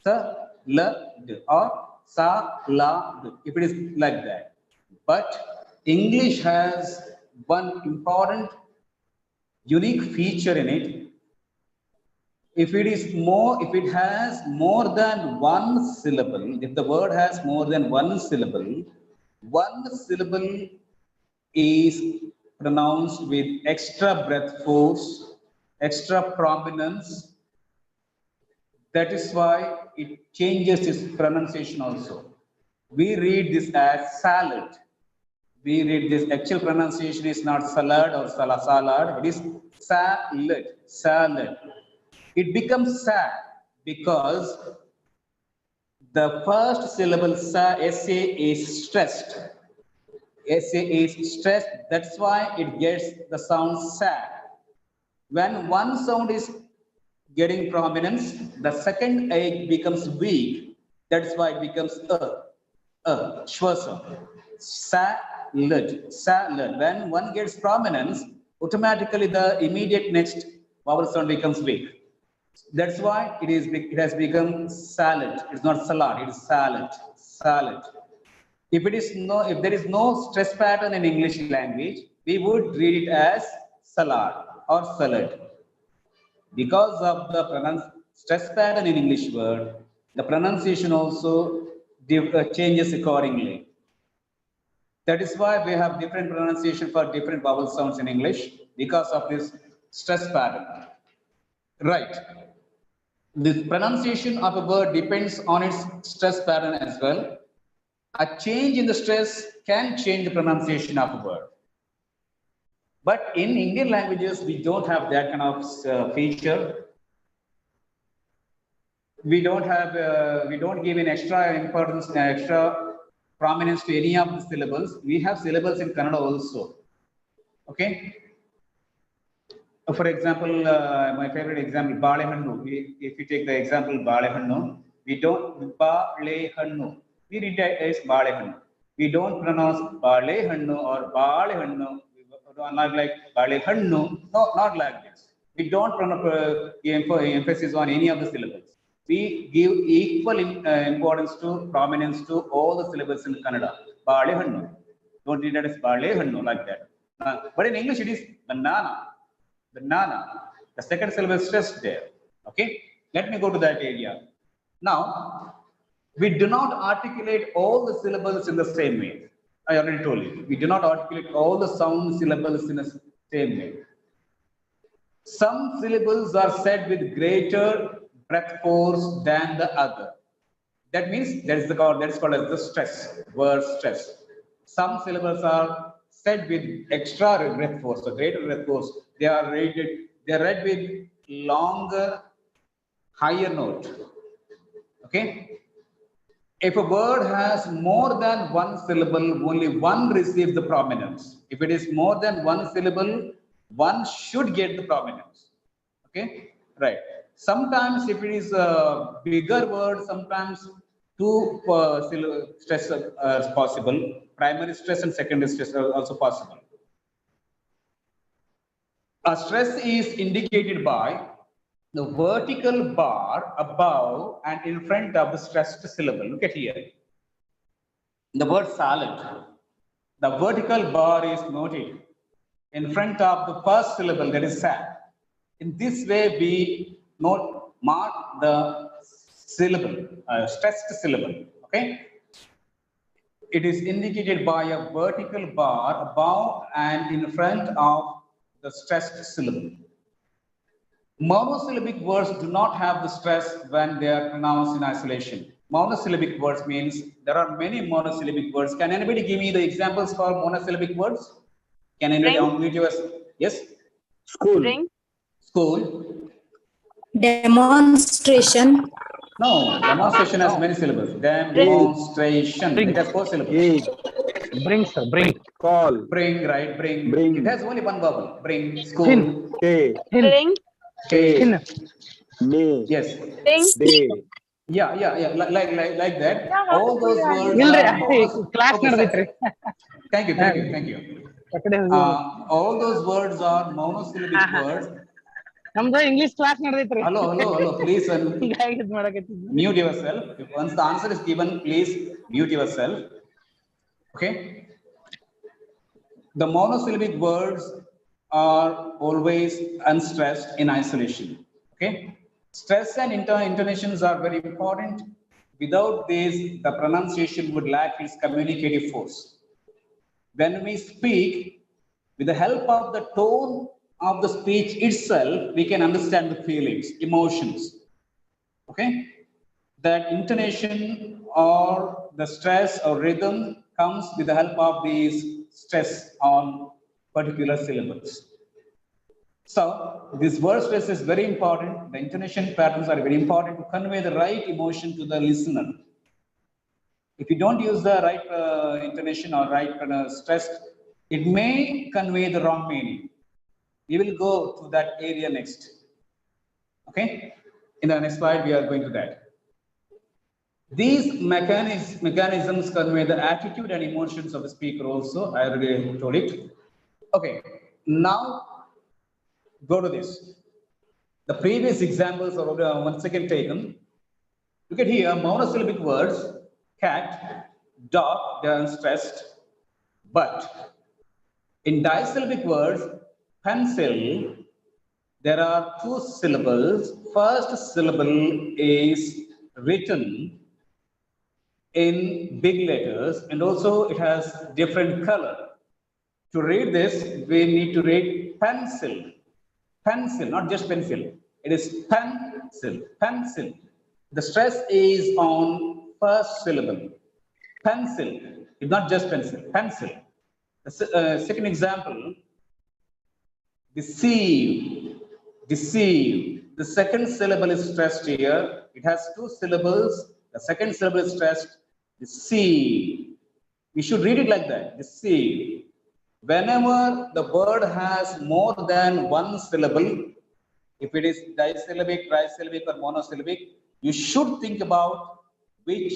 Salad or salad, if it is like that. But English has one important unique feature in it. If it has more than one syllable, if the word has more than one syllable is pronounced with extra breath force, extra prominence. That is why it changes its pronunciation also. We read this as salad. We read this actual pronunciation is not salad or salad, it is salad. It becomes sa because the first syllable sa is stressed. SA is stressed, that's why it gets the sound sa. When one sound is getting prominence, the second A becomes weak. That's why it becomes shwasa. Salad. When one gets prominence, automatically the immediate next vowel sound becomes weak. That's why it has become salad. It's not salad, it is salad. Salad. If there is no stress pattern in English language, we would read it as salad or salad. Because of the stress pattern in English word, the pronunciation also changes accordingly. That is why we have different pronunciation for different vowel sounds in English because of this stress pattern. Right. The pronunciation of a word depends on its stress pattern as well. A change in the stress can change the pronunciation of a word. But in Indian languages, we don't have that kind of feature. We don't give an extra importance, extra prominence to any of the syllables. We have syllables in Kannada also. Okay. For example, my favorite example, Balehannu. If you take the example Balehannu, we don't Balehannu. We read it as Balehannu. We don't pronounce Balehannu or Balehannu. Not like Balehannu. No, not like this. We don't emphasis on any of the syllables. We give equal importance to prominence to all the syllables in Kannada. Balehannu. Don't read it as Balehannu like that. But in English, it is banana. Banana. The second syllable is stressed there. Okay. Let me go to that area. Now, we do not articulate all the syllables in the same way. I already told you. We do not articulate all the sound syllables in the same way. Some syllables are said with greater breath force than the other. That means that is called as the stress, word stress. Some syllables are said with extra breath force, so greater breath force. They are read with longer, higher note. Okay. If a word has more than one syllable, only one receives the prominence. If it is more than one syllable, one should get the prominence. Okay, right. Sometimes if it is a bigger word, sometimes two stress is possible. Primary stress and secondary stress are also possible. A stress is indicated by the vertical bar above and in front of the stressed syllable. Look at here. The word salad. The vertical bar is noted in front of the first syllable, that is sad. In this way, we mark the syllable, stressed syllable. Okay. It is indicated by a vertical bar above and in front of the stressed syllable. Monosyllabic words do not have the stress when they are pronounced in isolation. Monosyllabic words means there are many monosyllabic words. Can anybody give me the examples for monosyllabic words? Can anybody unmute yours? Yes? School. Bring. School. Demonstration. No, demonstration has many syllables. Demonstration. It has 4 syllables. Aid. Bring, sir, bring. Call. Bring, right? Bring. Bring. It has only one vowel. Bring. School. Thin. K. Bring. K. Thin. May. Yes. Bring. Day. Yeah. Like that. All those words Ilri, are class okay, ನಡೆದಿತ್ರಿ. Thank you. All those words are monosyllabic words. ನಮ್ದು English class ನಡೆದಿತ್ರಿ. Hello. Please ಹೀಗಾಗಿ ಇದ್ ಮಾಡಕತ್ತಿದ್ವಿ. mute yourself. Once the answer is given, please mute yourself. Okay. The monosyllabic words are always unstressed in isolation. Okay. Stress and intonations are very important. Without this, the pronunciation would lack its communicative force. When we speak, with the help of the tone of the speech itself, we can understand the feelings, emotions. Okay. That intonation or the stress or rhythm comes with the help of these stress on particular syllables. So this word stress is very important. The intonation patterns are very important to convey the right emotion to the listener. If you don't use the right intonation or right stress, it may convey the wrong meaning. We will go to that area next. Okay. In the next slide, we are going to that. These mechanisms convey the attitude and emotions of the speaker also. I already told it. Okay. Now, go to this. The previous examples are once again taken. Look at here, monosyllabic words, cat, dog, they are unstressed. But in disyllabic words, pencil, there are 2 syllables. First syllable is written in big letters, and also it has different color. To read this, we need to read pencil. Pencil, not just pencil. It is pencil. The stress is on first syllable. Pencil. It's not just pencil. The second example, deceive. The second syllable is stressed here. It has 2 syllables. The second syllable is stressed. Deceive. We should read it like that. Deceive. Whenever the word has more than 1 syllable, if it is disyllabic, trisyllabic, or monosyllabic, you should think about which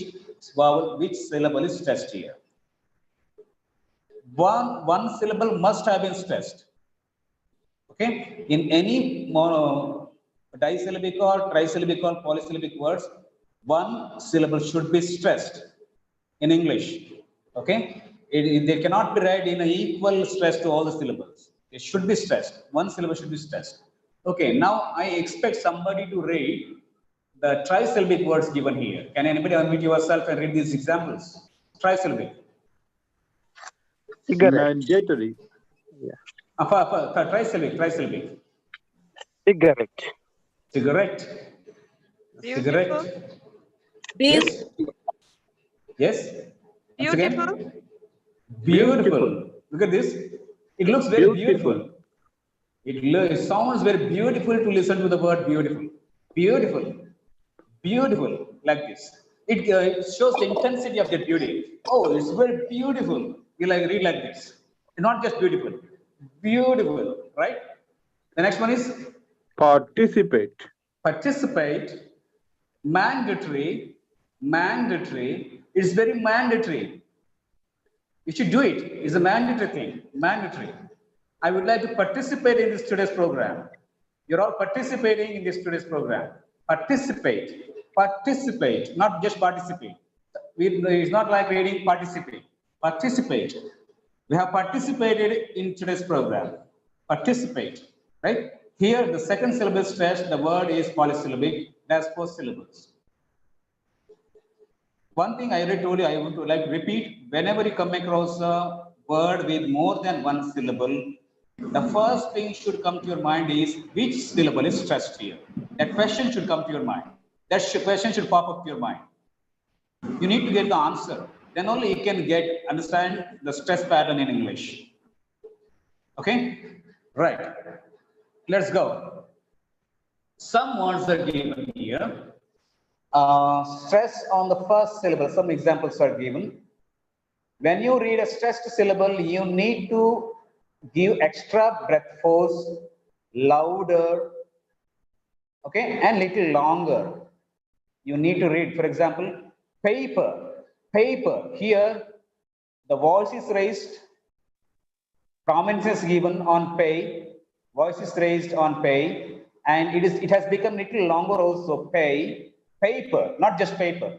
syllable is stressed here. One syllable must have been stressed. Okay. In any disyllabic or trisyllabic or polysyllabic words, 1 syllable should be stressed in English. Okay. They cannot be read in an equal stress to all the syllables. It should be stressed. 1 syllable should be stressed. Okay, now I expect somebody to read the trisyllabic words given here. Can anybody unmute yourself and read these examples? Trisyllabic. Mandatory. Trisyllabic. Cigarette. Cigarette. Beautiful. Yes. Yes. Beautiful. Beautiful. Look at this. It looks very beautiful. It sounds very beautiful to listen to the word beautiful. Beautiful, like this. It shows the intensity of the beauty. Oh, it's very beautiful. You read like this. Not just beautiful. Beautiful, right? The next one is Participate. Mandatory. It's very mandatory. You should do it. It's a mandatory thing. Mandatory. I would like to participate in this today's program. You're all participating in this today's program. Participate, not just participate. It's not like reading participate. Participate. We have participated in today's program. Participate, right? Here, the second syllable stress, the word is polysyllabic. That's 4 syllables. One thing I already told you, I want to repeat. Whenever you come across a word with more than 1 syllable, the first thing should come to your mind is which syllable is stressed here. That question should come to your mind. Question should pop up to your mind. You need to get the answer. Then only you can understand the stress pattern in English. Okay? Right. Let's go. Some words are given here. Stress on the first syllable. Some examples are given. When you read a stressed syllable, you need to give extra breath force, louder, okay, and little longer. You need to read, for example, paper, paper. Here, the voice is raised, prominence is given on pay, voice is raised on pay, and it has become little longer also, pay, paper, not just paper.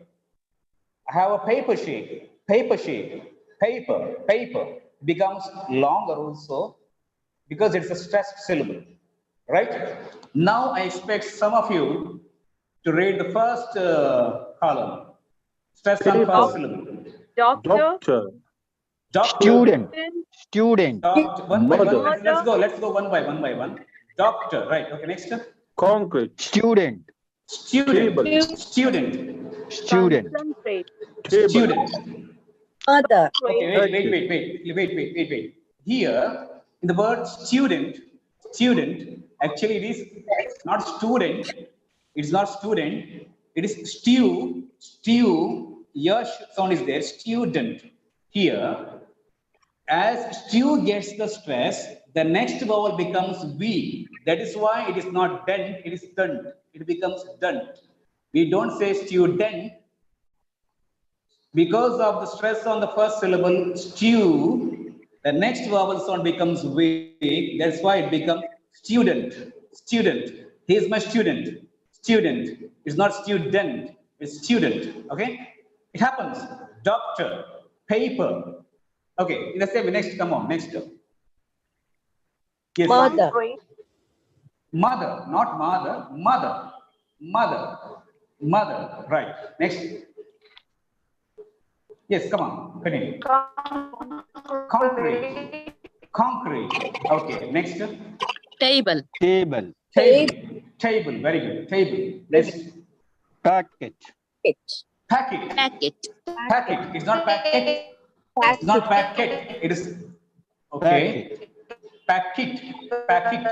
I have a paper sheet, paper sheet, paper, paper becomes longer also because it's a stressed syllable, right? Now I expect some of you to read the first column. Stress on first syllable. Doctor. Doctor. Doctor. Student. Student. Doctor. One by Mother. one. Let's go one by one. Doctor. Right. Okay. Next. Concrete. Student. Student. Table. Student. Student. Concentrate. Table. Student. Mother. Okay. Wait. Here, in the word student, actually it is not student. It's not student. It is stew. Your sound is there. Student. Here, as stew gets the stress, the next vowel becomes V. That is why it is not dent, it is dunt. It becomes dunt. We don't say student. Because of the stress on the first syllable, stew, the next vowel sound becomes weak. That's why it becomes student. Student. He is my student. Student. It's not student. It's student. Okay? It happens. Doctor. Paper. Okay. In the same. Next. Come on. Next. Yes. Mother. Mother. Not mother. Mother. Mother. Mother. Right. Next. Yes, come on, continue. Concrete. Concrete. Okay, next. Table. Table. Table. Very good. Table. Next. Packet. Packet. Packet. Packet. It's not packet. It's not packet. It is okay. Packet. Packet.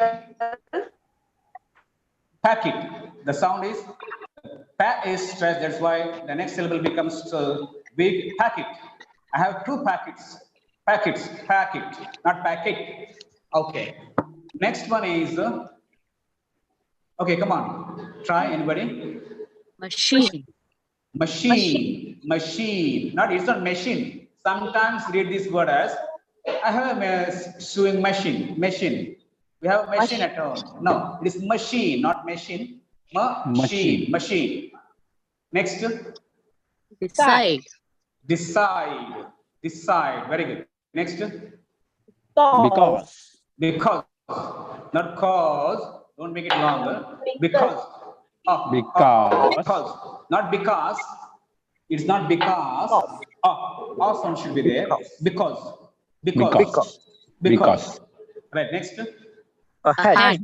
Packet. The sound is pa is stressed. That's why the next syllable becomes big. Packet. I have two packets. Packet. Not packet. Okay. Next one is okay. Come on. Try anybody. Machine. Machine. It's not machine. Sometimes read this word as I have a sewing machine. We have a machine at home. No, it is machine, not machine. Machine. Next. Decide. Decide. Very good. Next. Because. Not cause. Don't make it longer. Because. Because. Not because. It's not because. Sound should be there. Because. Right. Next. Ahead.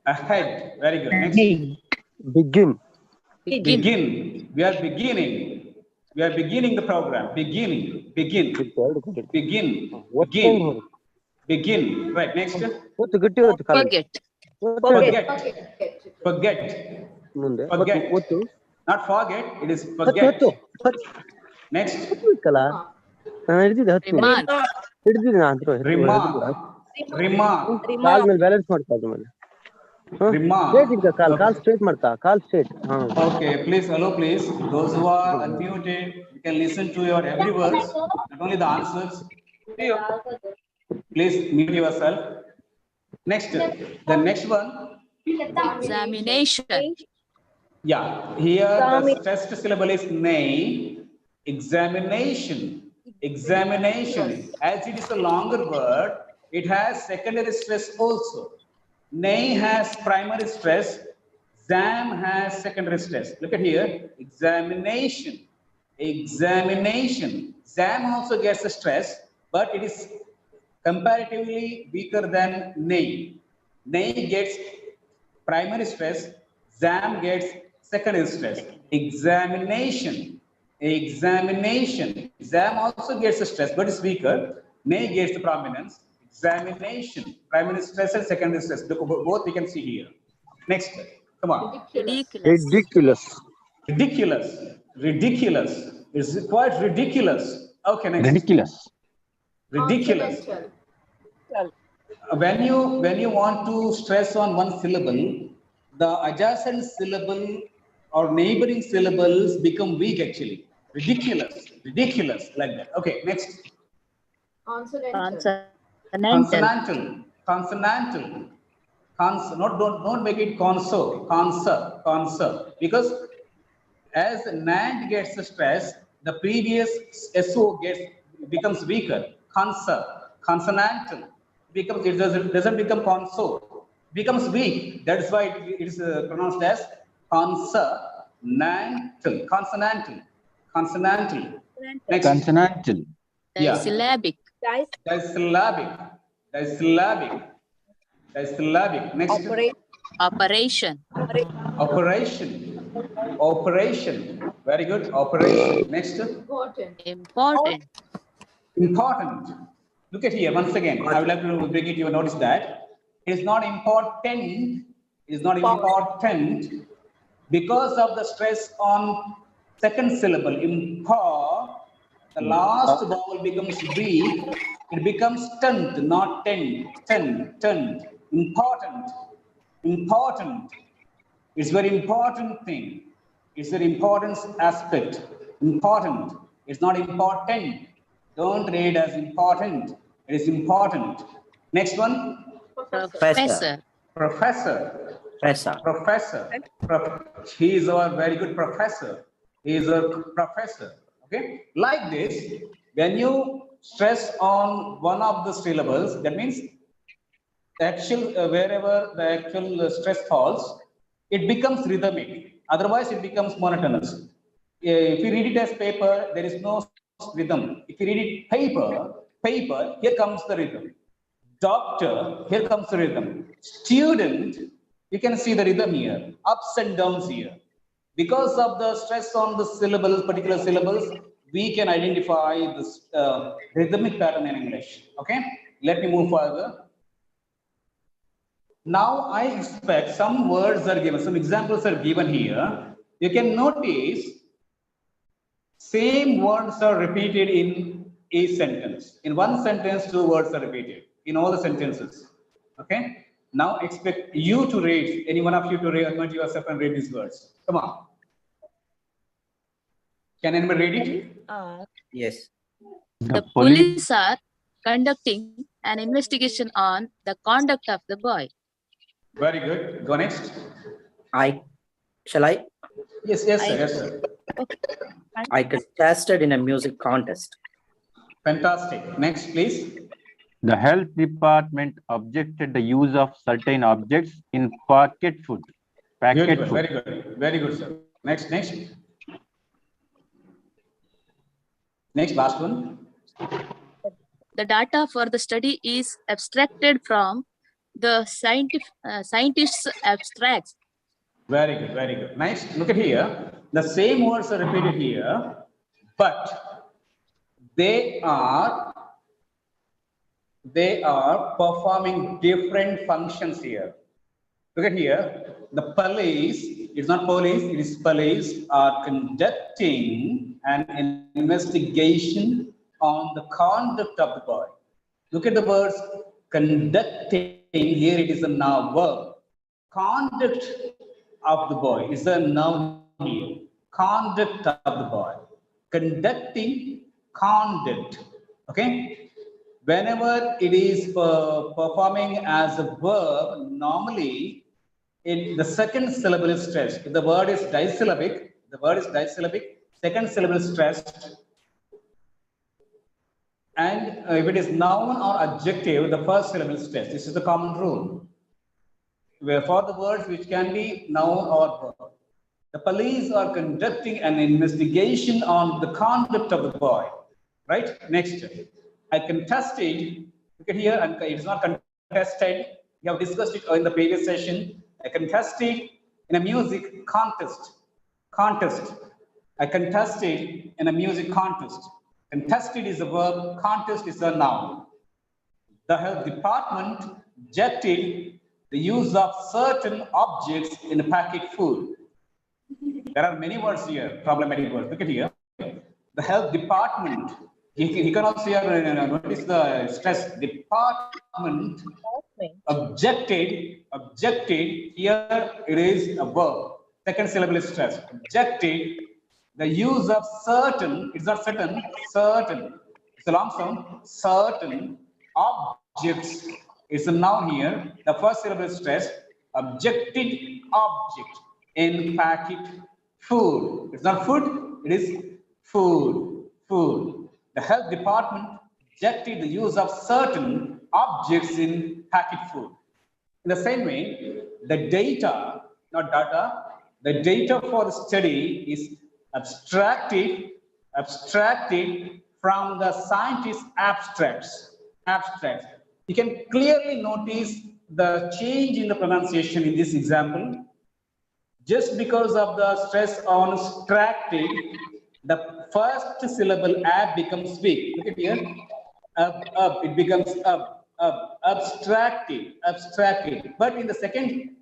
Ahead. Very good. Next. Begin. Begin. We are beginning the program. Begin. Right. Next. ಒತ್ತು ಗಟ್ಟಿ ಒತ್ತು ಕಾಲು. Forget. ಮುಂದೆ Forget. ಒತ್ತು Not forget. It is forget. ಒತ್ತು Next. ಇತ್ತಲ್ಲ ನಾನು ಹಿಡಿದಿದ್ದೆ 10 Remark. ಹಿಡಿದಿದ್ದೆ ನಾನು Remark. ಕಾಲ್ ಮೇಲೆ ಬ್ಯಾಲೆನ್ಸ್ ಮಾಡ್ತಾ ಇದ್ದೆ ಮೇಲೆ ಸ್ಟ್ರೇಟ್ ಇದ್ದ ಕಾಲ್ ಸ್ಟ್ರೇಟ್ ಮಾಡ್ತಾ ಕಾಲ್ straight. Okay, please allow please those who are unmuted, you can listen to your every words, not only the answers. Please mute yourself. Next, the next one. Examination. Yeah, here the stressed syllable is nay. Examination. As it is a longer word, it has secondary stress also. Nay has primary stress. Exam has secondary stress. Look at here. Examination. Exam also gets a stress, but it is comparatively weaker than nay. Nay gets primary stress, exam gets secondary stress. Examination, examination. Exam also gets a stress, but it's weaker. Nay gets the prominence. Examination, primary stress and secondary stress. Both we can see here. Next, come on. Ridiculous. Ridiculous. Ridiculous, ridiculous. It's quite ridiculous. Okay, next. Ridiculous. Ridiculous. When you want to stress on one syllable, the adjacent syllable or neighboring syllables become weak actually. Ridiculous, ridiculous, like that. Okay, next. Consonantal. Consonantal, consonantal. Don't make it consa, because as NAND gets stress, the previous SO becomes weaker. Consonantal becomes, it doesn't become conso, becomes weak. That's why it is pronounced as consonantal. Consonantal. Next. Consonantal. Yeah. Syllabic. Disyllabic. Next. Operation. Operation. Very good. Operation. Next. Important. Look at here once again. I would like to bring it to your notice that it is not important. It is not important because of the stress on second syllable. The last vowel becomes weak. It becomes tent, not tent. Important. It's very important thing. It's very important aspect. Important. It's not important. Don't read as important. It is important. Next one. Professor. He is our very good professor. He is a professor. Okay. Like this, when you stress on one of the syllables, that means the actual wherever the actual stress falls, it becomes rhythmic. Otherwise, it becomes monotonous. If you read it as paper, there is no rhythm. If you read it paper, here comes the rhythm. Doctor, here comes the rhythm. Student, you can see the rhythm here, ups and downs here. Because of the stress on the syllables, particular syllables, we can identify this rhythmic pattern in English. Okay, let me move further. Now I expect some words are given, some examples are given here. You can notice same words are repeated in a sentence. In one sentence, two words are repeated in all the sentences. Okay. Now expect you to read, any one of you to unmute yourself and read these words. Come on. Can anybody read it? Yes. The police are conducting an investigation on the conduct of the boy. Very good. Go next. Shall I? Yes, sir. Okay. I contested in a music contest. Fantastic. Next, please. The health department objected the use of certain objects in packet food. Beautiful. Very good, sir. Next. Last one. The data for the study is abstracted from the scientists' abstracts. Very good. Nice. Look at here. The same words are repeated here, but they are performing different functions here. Look at here. The police, it's not police, it is police, are conducting an investigation on the conduct of the boy. Look at the words conducting. Here it is a noun verb. Conduct of the boy is a noun here. Conduct of the boy. Conducting, conduct. Okay. Whenever it is performing as a verb, normally the second syllable is stressed. If the word is disyllabic, second syllable is stressed. And if it is noun or adjective, the first syllable is stressed. This is the common rule. Where for the words which can be noun or verb. The police are conducting an investigation on the conduct of the boy. Right? Next. I contested Look at here, and it is not contested. We have discussed it in the previous session. I contested in a music contest. I contested in a music contest. Contested is a verb, contest is a noun. The health department rejected the use of certain objects in the packet food. There are many words here, problematic words. Look at here. The health department, he can also here notice the stress. Department objected, here it is a verb. Second syllable is stress. Objected the use of certain, it's not certain, certain. It's a long sound, certain objects. It's a noun here. The first syllable is stress. Objected object in packet food. It's not food, it is food. Food. The health department rejected the use of certain objects in packet food. In the same way, the data, not data, the data for the study is abstracted from the scientist's abstracts. You can clearly notice the change in the pronunciation in this example. Just because of the stress on abstracted, the first syllable ab becomes weak. Look at here. It becomes abstracted. But in the second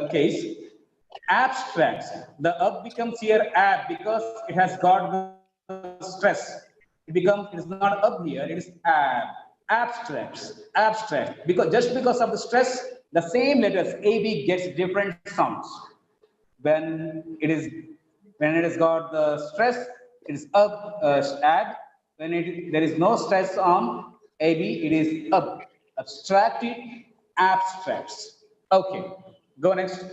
case, abstracts, the becomes here ab because it has got the stress. It is not up here, it is ab. Abstract. Because just because of the stress, the same letters AB gets different sounds. When it has got the stress, it is ab. When there is no stress on AB, it is up. Abstracted, abstracts. Okay, go next.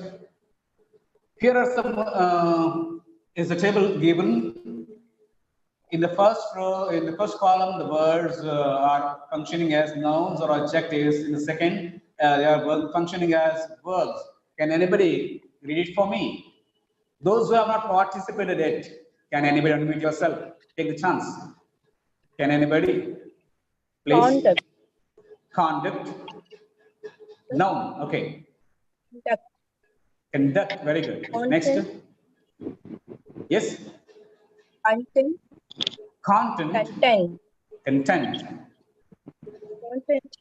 Here are some, is the table given. In the first row, in the first column, the words are functioning as nouns or adjectives. In the second, they are functioning as verbs. Can anybody read it for me? Those who have not participated yet, can anybody unmute yourself? Take the chance. Can anybody? Please. Conduct. Noun. Okay. Conduct. Very good. Next. Yes. Content.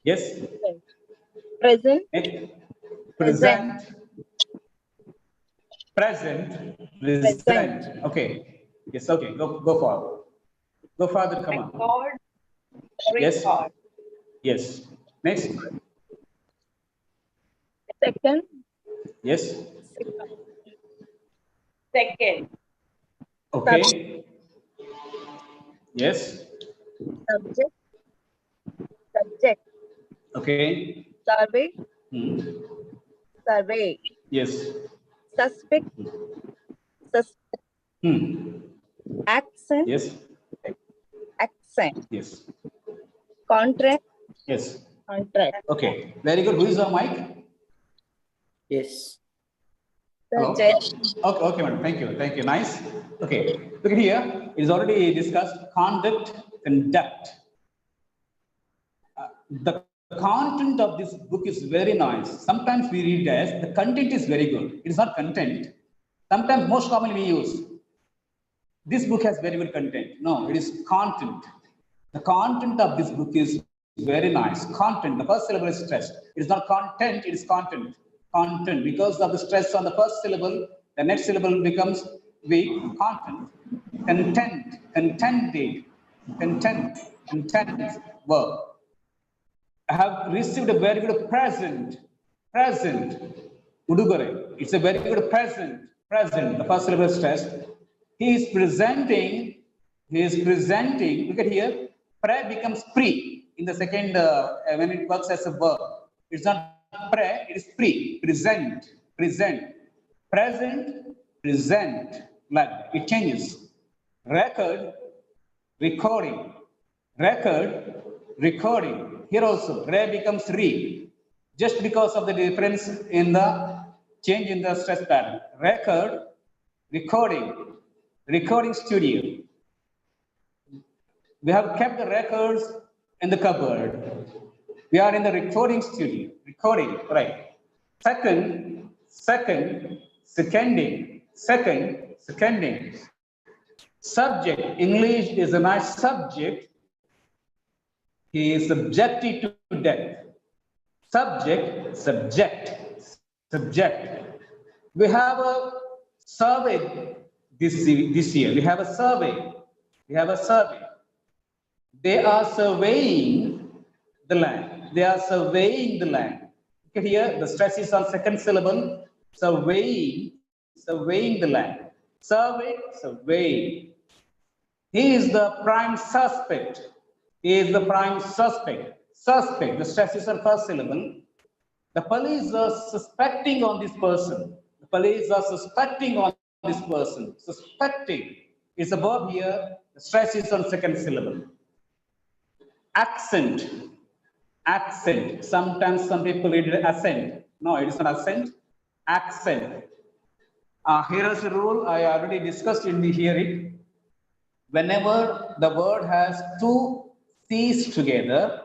Yes. Present. Present. Okay. Yes. Okay. Go forward. Go further. Come on. Record. Yes. Yes. Next. Second. Yes. Second. Okay. Yes. Subject. Okay. Survey. Survey. Yes. Suspect. Accent. Yes. Accent. Yes. Contract. Yes. Contract. Okay. Very good. Who is on mic? Yes. Hello? Okay, madam. Thank you. Nice. Okay. Look at here. It is already discussed. Conduct. The content of this book is very nice. Sometimes we read as the content is very good. It is not content. Sometimes most commonly we use this book has very good content. No, it is content. The content of this book is very nice. Content. The first syllable is stressed. It is not content. It is content. Content. Because of the stress on the first syllable, the next syllable becomes weak. Content. Contented. Verb. I have received a very good present. Udugare. It's a very good present. The first syllable is stressed. He is presenting. Look at here. Pre becomes pre in the second when it works as a verb. It's not pre, it is pre. Present. Present. Like that. It changes. Recording. Here also, re becomes re. Just because of the difference in the change in the stress pattern. Recording studio. We have kept the records in the cupboard. We are in the recording studio. Recording, right? Seconding. Subject. English is a nice subject. He is subjected to death. Subject. We have a survey this year. We have a survey. They are surveying the land. Okay, here the stress is on second syllable. Surveying the land. Survey. He is the prime suspect. Suspect. The stress is on first syllable. The police are suspecting on this person. Suspecting is a verb here. The stress is on second syllable. Accent. Sometimes some people read it accent. No, it is not accent. Accent. Here is a rule I already discussed in the hearing. Whenever the word has two C's together,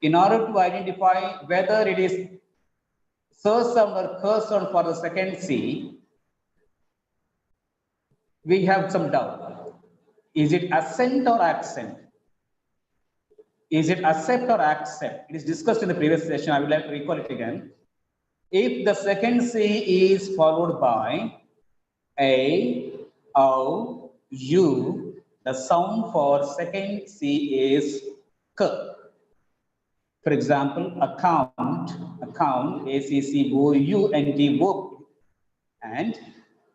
in order to identify whether it is sur sound or cur sound for the second C, we have some doubt. Is it accent or accent? Is it accept or accept? It is discussed in the previous session. I would like to recall it again. If the second C is followed by A, O, U, the sound for second C is K. For example, account, A-C-C-O-U-N-T, verb. And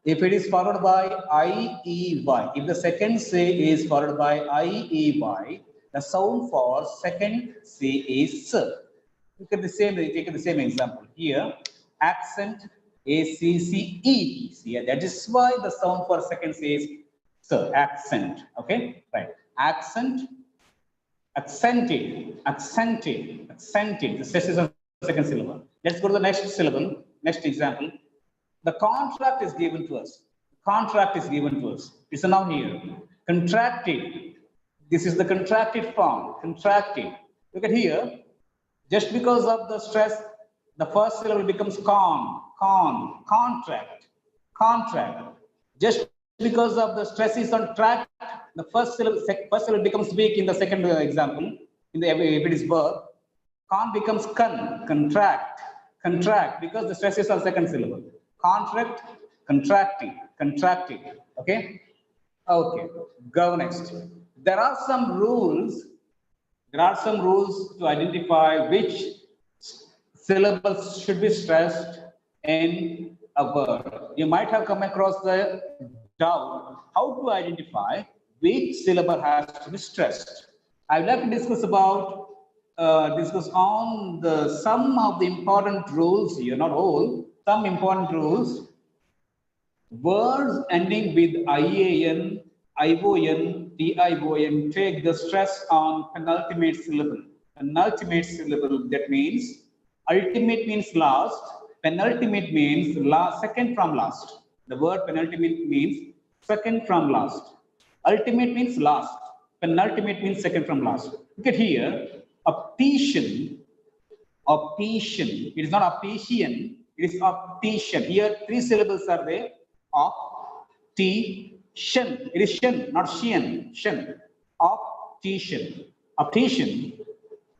if it is followed by I-E-Y, if the second C is followed by I-E-Y, the sound for second C is S. Look at the same, take the same example here. Accent, A-C-C-E-T. That is why the sound for second C is S. Accent. Okay, right. Accent, accented. The stress is on second syllable. Let's go to the next syllable, next example. The contract is given to us. It's a noun here. Contracted. This is the contracted form. Contracted. Look at here. Just because of the stress, the first syllable becomes contract. Just because of the stress is on track, the first syllable becomes weak in the second example. In the if it is verb, becomes contract because the stress is on second syllable. Contract, contracting. Okay. Go next. There are some rules to identify which syllables should be stressed in a word. You might have come across the doubt how to identify which syllable has to be stressed. I would like to discuss on some of the important rules here, not all, some important rules. Words ending with IAN, ION, DION take the stress on penultimate syllable. That means ultimate means last, penultimate means second from last. The word penultimate means second from last. Ultimate means last, penultimate means second from last. Look at here, optician. It is not optician, it is optician. Here three syllables are there. Optician. It is shen, not shian. Shen. Optician.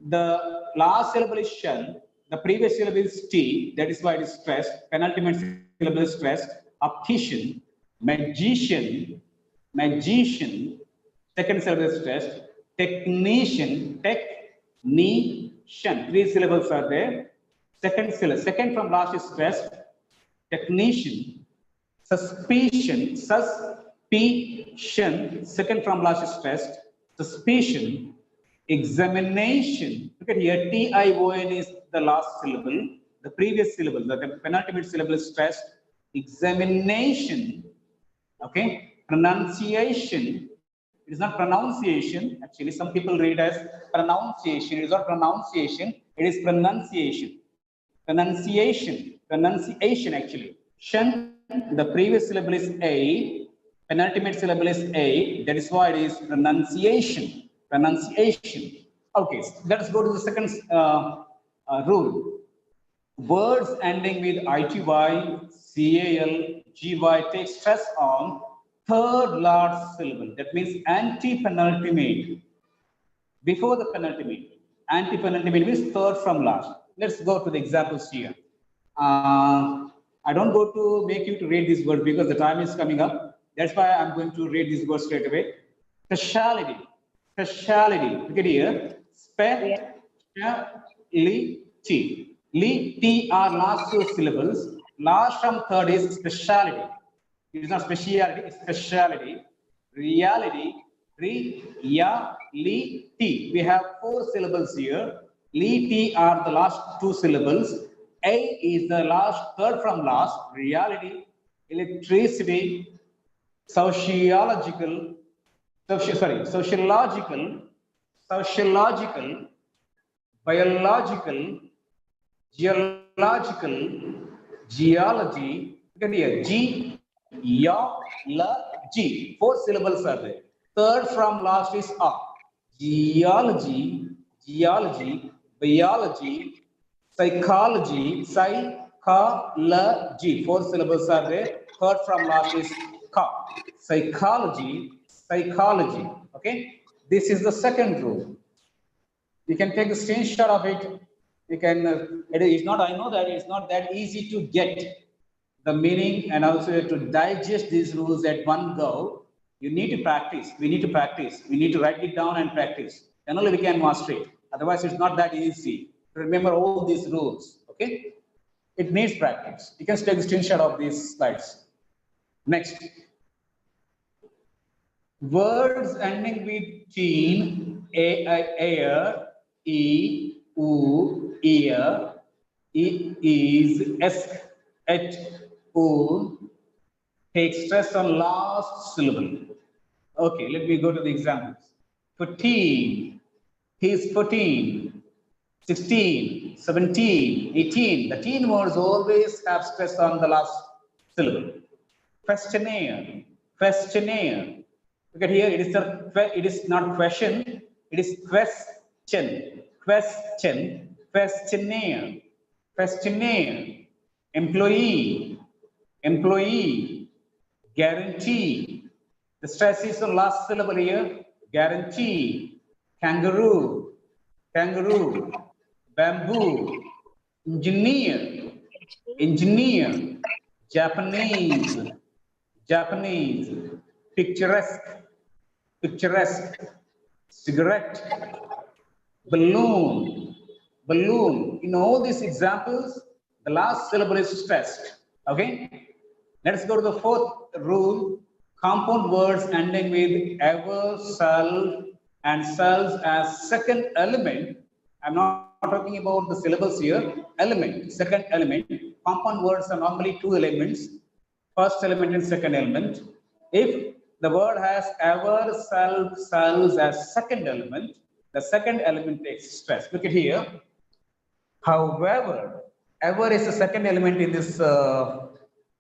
The last syllable is shen. The previous syllable is T. That is why it is stressed. Penultimate syllable is stressed. Optician. Magician. Second syllable is stressed. Technician. Three syllables are there. Second from last is stressed. Technician. Suspicion. Second from last is stressed. Suspicion. Examination. Look at here. TION is the last syllable. The previous syllable, the penultimate syllable is stressed. Examination. Okay. Pronunciation. It is not pronunciation. Actually, some people read as pronunciation. It is not pronunciation. It is pronunciation. Pronunciation actually. Shen. The previous syllable is A, penultimate syllable is A, that is why it is pronunciation. Okay, so let's go to the second rule. Words ending with ity, cal, gy take stress on third last syllable. That means anti-penultimate. Before the penultimate. Anti-penultimate means third from last. Let's go to the examples here. I don't go to make you to read these words because the time is coming up. That's why I'm going to read these words straight away. Speciality. Speciality. Look at here. Speciality. T are last two syllables. Last from third is speciality. It is not speciality, it's speciality. Reality. Reality. We have four syllables here. Li are the last two syllables. A is the last, third from last. Reality, electricity, sociological, sociological, biological, geological, geology. Look at here. Geology. Four syllables are there. Third from last is A. Geology, geology, biology, psychology, psychology. Four syllables are there. Third from last is Ka. Psychology, psychology. Okay. This is the second rule. You can take a screenshot of it. You can. It is not. I know that it's not that easy to get the meaning and also to digest these rules at one go. You need to practice. We need to practice. We need to write it down and practice. Then only we can master it. Otherwise, it's not that easy to remember all these rules. Okay? It needs practice. You can take a screenshot of these slides. Next. Words ending with teen, air, e, u, ear, is, esk, et, un, take stress on last syllable. Okay, let me go to the examples. 14, he is 14, 16, 17, 18. The teen words always have stress on the last syllable. Questionnaire, questionnaire. Look at here, it is not question, it is question, question, questionnaire, questionnaire, employee, employee, guarantee. The stress is on last syllable here, guarantee, kangaroo, kangaroo, bamboo, engineer, engineer, Japanese, Japanese, picturesque, picturesque, cigarette, balloon, balloon. In all these examples, the last syllable is stressed. Okay? Let's go to the fourth rule. Compound words ending with ever, self, and selves as second element. I'm not talking about the syllables here. Element, second element. Compound words are normally two elements. First element and second element. If the word has ever, self, selves as second element, the second element takes stress. Look at here. However, ever is the second element in this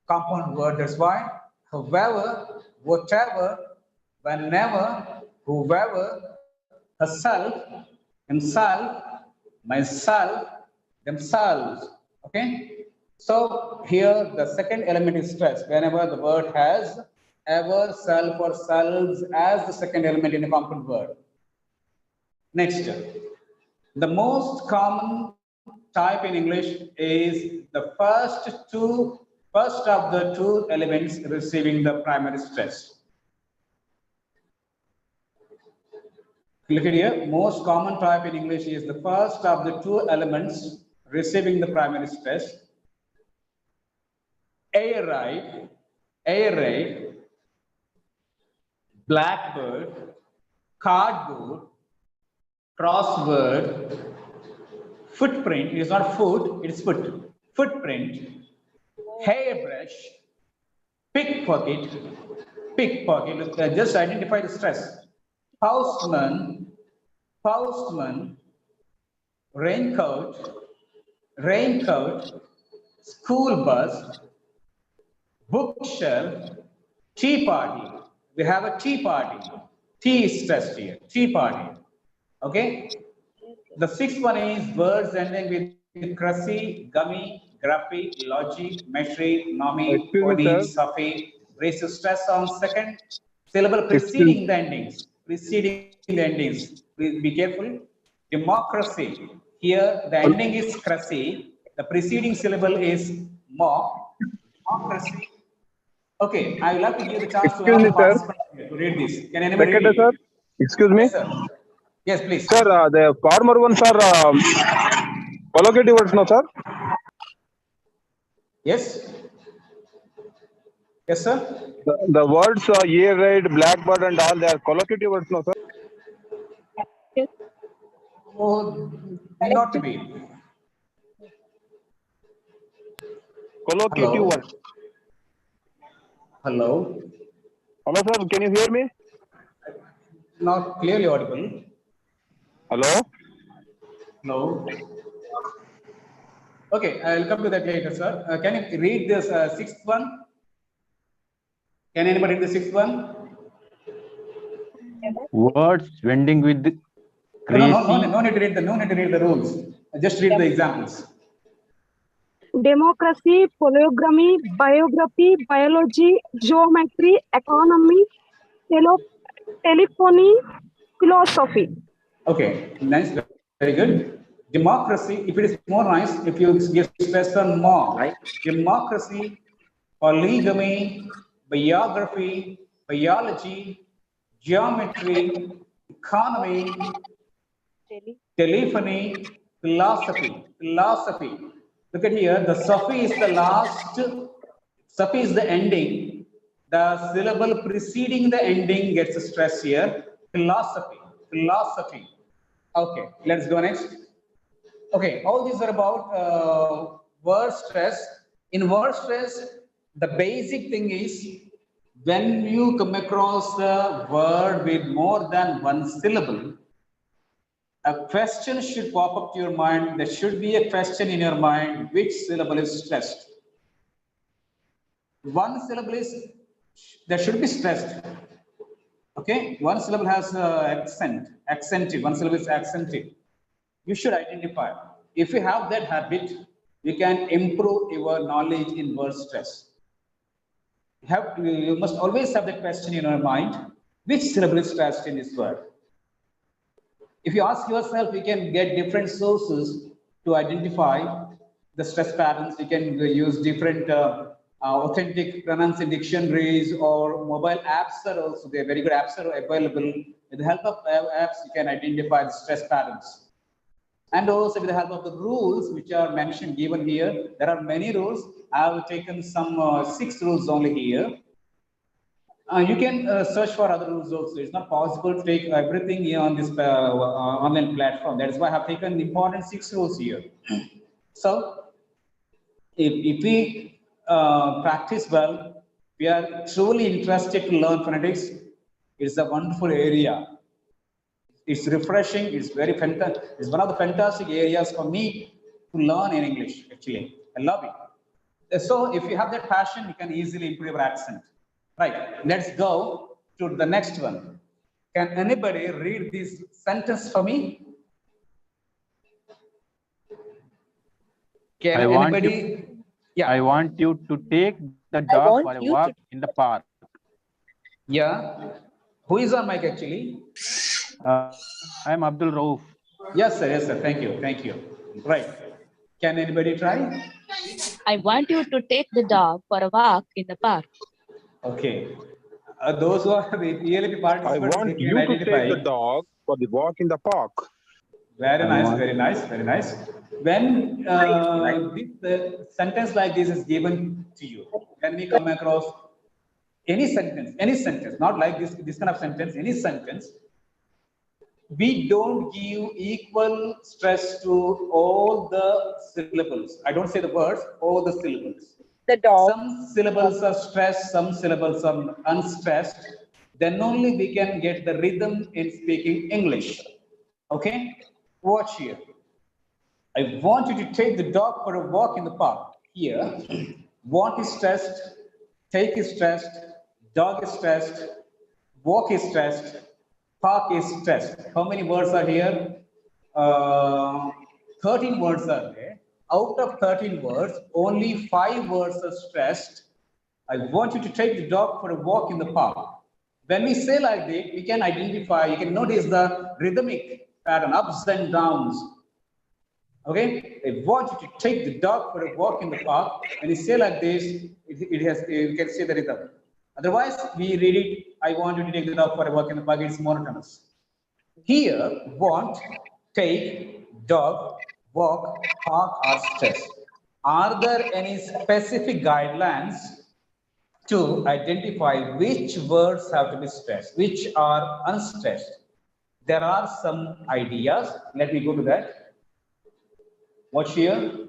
compound word. That's why. However, whatever, whenever, whoever, herself, himself, myself, themselves. Okay. So here the second element is stressed whenever the word has ever, self, or selves as the second element in a compound word. Next, the most common type in English is the first of the two elements receiving the primary stress. Look at here, most common type in English is the first of the two elements receiving the primary stress. Air raid, blackbird, cardboard, crossword, footprint. It is not foot, it is foot. Footprint, hairbrush, pickpocket. Just identify the stress. Postman, raincoat, school bus, bookshelf, tea party. We have a tea party. Tea is stressed here. Tea party. Okay. The sixth one is words ending with crusty, gummy, gruffy, logy, meshy, nomi, Excuse me, phony, sir. suffy. Raises stress on second syllable Excuse, preceding the endings. Preceding the endings. Please be careful. Democracy. Here the ending is crusty. The preceding syllable is mo. Democracy. Okay, I would like to give the chance to excuse all me, the sir. participants here to read this. Can anybody read Thekkatte, sir. it? Excuse me. Yes, sir. Yes, please. Sir, the former ones are collocative words, no, sir? Yes. Yes, sir. The words ear raid, blackbird, and all, they are collocative words, no, sir? Oh, not to be. Collocative Hello. words. Hello. Hello, sir. Can you hear me? Not clearly audible. Hello? Hello. Okay, I'll come to that later, sir. Can you read this sixth one? Can anybody read the sixth one? Words ending with No crazy. no need to read the rules. Just read the examples. Democracy, polygamy, biography, biology, geometry, economy, telephony, philosophy. Okay, nice, very good. Democracy, if it is more nice, if you give stress on more. Democracy, polygamy, biography, biology, geometry, economy, telephony, philosophy. Look at here, the Sophie is the last, Sophie is the ending. The syllable preceding the ending gets stress here. Philosophy. Okay, let's go next. Okay, all these are about word stress. In word stress, the basic thing is when you come across a word with more than one syllable, a question should pop up to your mind. There should be a question in your mind, which syllable is stressed? One syllable is, there should be stressed. Okay, one syllable has accented, one syllable is accented. You should identify. If you have that habit, you can improve your knowledge in word stress. You must always have that question in your mind, which syllable is stressed in this word? If you ask yourself, you can get different sources to identify the stress patterns. You can use different authentic pronunciation dictionaries, or mobile apps are also there. Very good apps are available. With the help of apps, you can identify the stress patterns. And also with the help of the rules which are mentioned, given here, there are many rules. I have taken some 6 rules only here. You can search for other rules also. It's not possible to take everything here on this online platform. That is why I have taken the important 6 rules here. So, if we practice well, we are truly interested to learn phonetics. It's a wonderful area. It's refreshing. It's very fantastic. It's one of the fantastic areas for me to learn in English. Actually, I love it. So, if you have that passion, you can easily improve your accent. Right. Let's go to the next one. Can anybody read this sentence for me? Can anybody? Yeah. I want you to take the dog for a walk in the park. Yeah. Who is on mic actually? I'm Abdul Rauf. Yes, sir. Yes, sir. Thank you. Thank you. Right. Can anybody try? I want you to take the dog for a walk in the park. Okay. Those who are the ELP participants, I want they can you to identify. take the dog for the walk in the park. Very nice, very nice, very nice. When this sentence like this is given to you, when we come across any sentence, not like this kind of sentence, any sentence, we don't give equal stress to all the syllables. I don't say the words, all the syllables. The dog. Some syllables are stressed, some syllables are unstressed. Then only we can get the rhythm in speaking English. Okay? Watch here. I want you to take the dog for a walk in the park. Here, want is stressed, take is stressed, dog is stressed, walk is stressed, park is stressed. How many words are here? 13 words are there. Out of 13 words, only 5 words are stressed. I want you to take the dog for a walk in the park. When we say like this, we can identify, you can notice the rhythmic pattern, ups and downs. Okay, I want you to take the dog for a walk in the park. When you say like this, you can see the rhythm. Otherwise, we read it, I want you to take the dog for a walk in the park, it's monotonous. Here, want, take, dog, walk, park are stressed. Are there any specific guidelines to identify which words have to be stressed, which are unstressed? There are some ideas. Let me go to that. Watch here.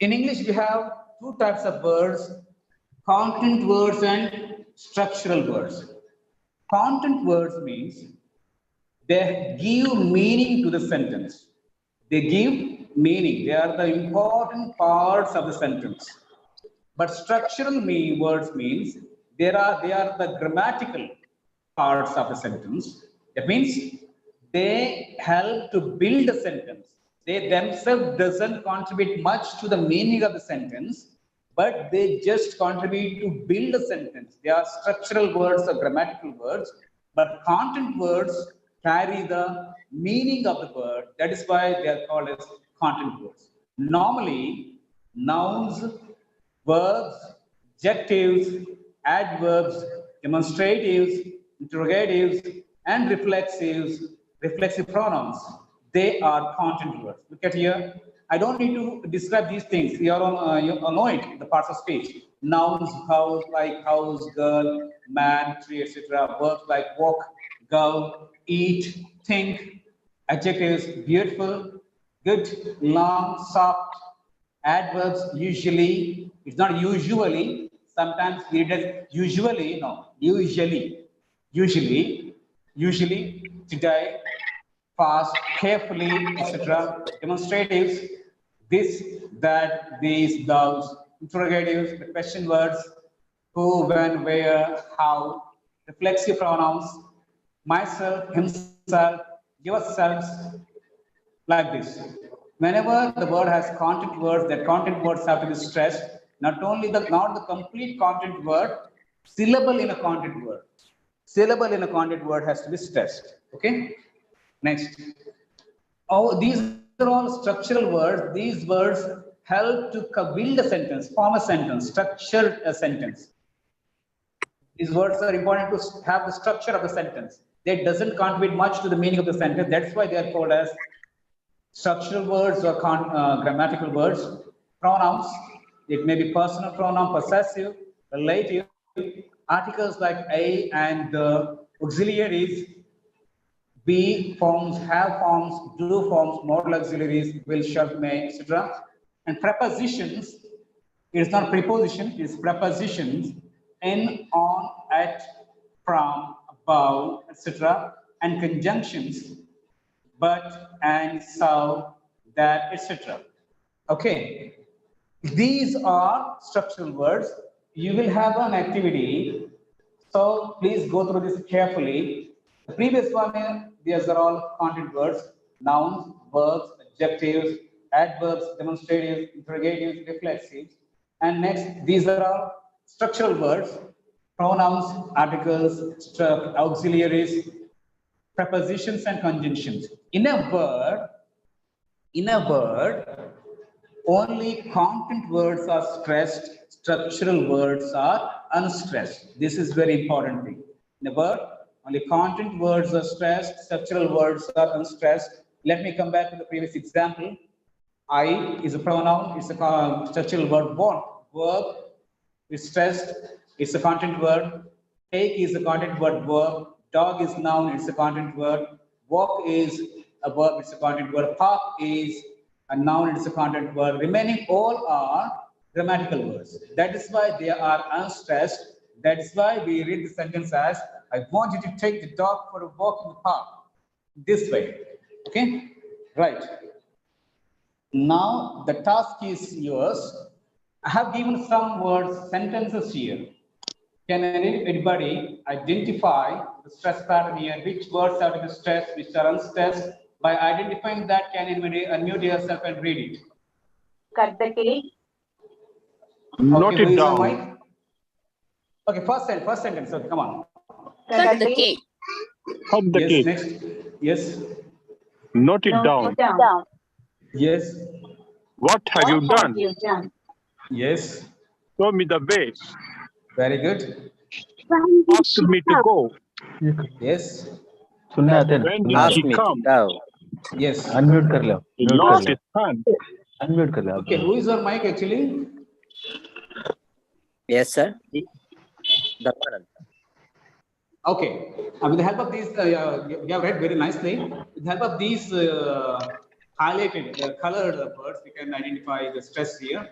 In English, we have two types of words, content words and structural words. Content words means they give meaning to the sentence. They give meaning. They are the important parts of the sentence. But structural words means they are the grammatical parts of the sentence. That means they help to build a sentence. They themselves doesn't contribute much to the meaning of the sentence, but they just contribute to build a sentence. They are structural words or grammatical words, but content words carry the meaning of the word. That is why they are called as content words. Normally, nouns, verbs, adjectives, adverbs, demonstratives, interrogatives, and reflexive pronouns, they are content words. Look at here. I don't need to describe these things. You know it, the parts of speech. Nouns, house, like house, girl, man, tree, etc. Verbs like walk, go, eat, think. Adjectives, beautiful, good, long, soft. Adverbs, usually. It's not usually. Sometimes we read it usually. No, usually, today, fast, carefully, etc. Demonstratives, this, that, these, those. Interrogatives, the question words, who, when, where, how. Reflexive pronouns, myself, himself, yourselves, like this. Whenever the word has content words, that content words have to be stressed. Not the complete content word, syllable in a content word. Syllable in a content word has to be stressed. Okay. Next. Oh, these are all structural words. These words help to build a sentence, form a sentence, structure a sentence. These words are important to have the structure of the sentence. That doesn't contribute much to the meaning of the sentence. That's why they are called as structural words or grammatical words. Pronouns, it may be personal pronoun, possessive, relative. Articles like a and auxiliaries, be forms, have forms, do forms, modal auxiliaries, will, shall, may, etc. And prepositions, it is not preposition, it is prepositions, in, on, at, from, above, etc. And conjunctions, but, and, so, that, etc. Okay. These are structural words. You will have an activity. So please go through this carefully. The previous one, these are all content words, nouns, verbs, adjectives, adverbs, demonstratives, interrogatives, reflexives. And next, these are all structural words, pronouns, articles, auxiliaries, prepositions, and conjunctions. In a word, only content words are stressed, structural words are unstressed. This is very important thing. In a word, only content words are stressed, structural words are unstressed. Let me come back to the previous example. I is a pronoun, it's a structural word. Want, verb is stressed, it's a content word. Take is a content word, verb. Dog is noun, it's a content word. Walk is a verb, it's a content word. Park is a noun, it's a content word. Remaining all are grammatical words. That is why they are unstressed. That is why we read the sentence as, I want you to take the dog for a walk in the park. This way. Okay? Right. Now the task is yours. I have given some words, sentences here. Can anybody identify the stress pattern here? Which words are to be stressed, which are unstressed? By identifying that, can you unmute yourself and read it? Cut the cake. Note Okay, who it is on down. mic? Okay, first sentence. Okay, come on. Cut the cake. Cut the Yes, cake. next. Yes. Note it down. Yes. What have you done? Yes. Show me the way. Very good. Ask me to go. Yes. सुनना आते हैं ना? When did Ask he me to come? go. Yes. Unmute कर लो, He mute कर lost लो, his hand. Unmute कर लो आप Okay, who is on mic actually? Yes, sir. Dhammanan. Okay. With the help of these, you have read very nicely. With the help of these highlighted, colored words, we can identify the stress here.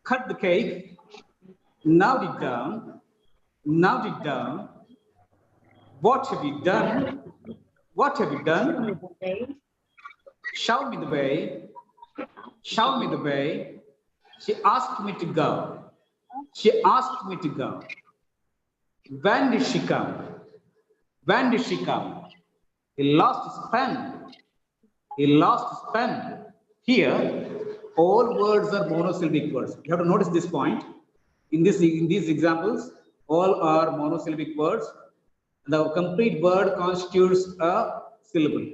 Cut the cake. Now it down. Now it down. What have you done? What have you done? Show me the way. Show me the way. She asked me to go. She asked me to go. When did she come? When did she come? He lost his pen. He lost his pen. Here, all words are monosyllabic words. You have to notice this point. In these examples, all are monosyllabic words. The complete word constitutes a syllable.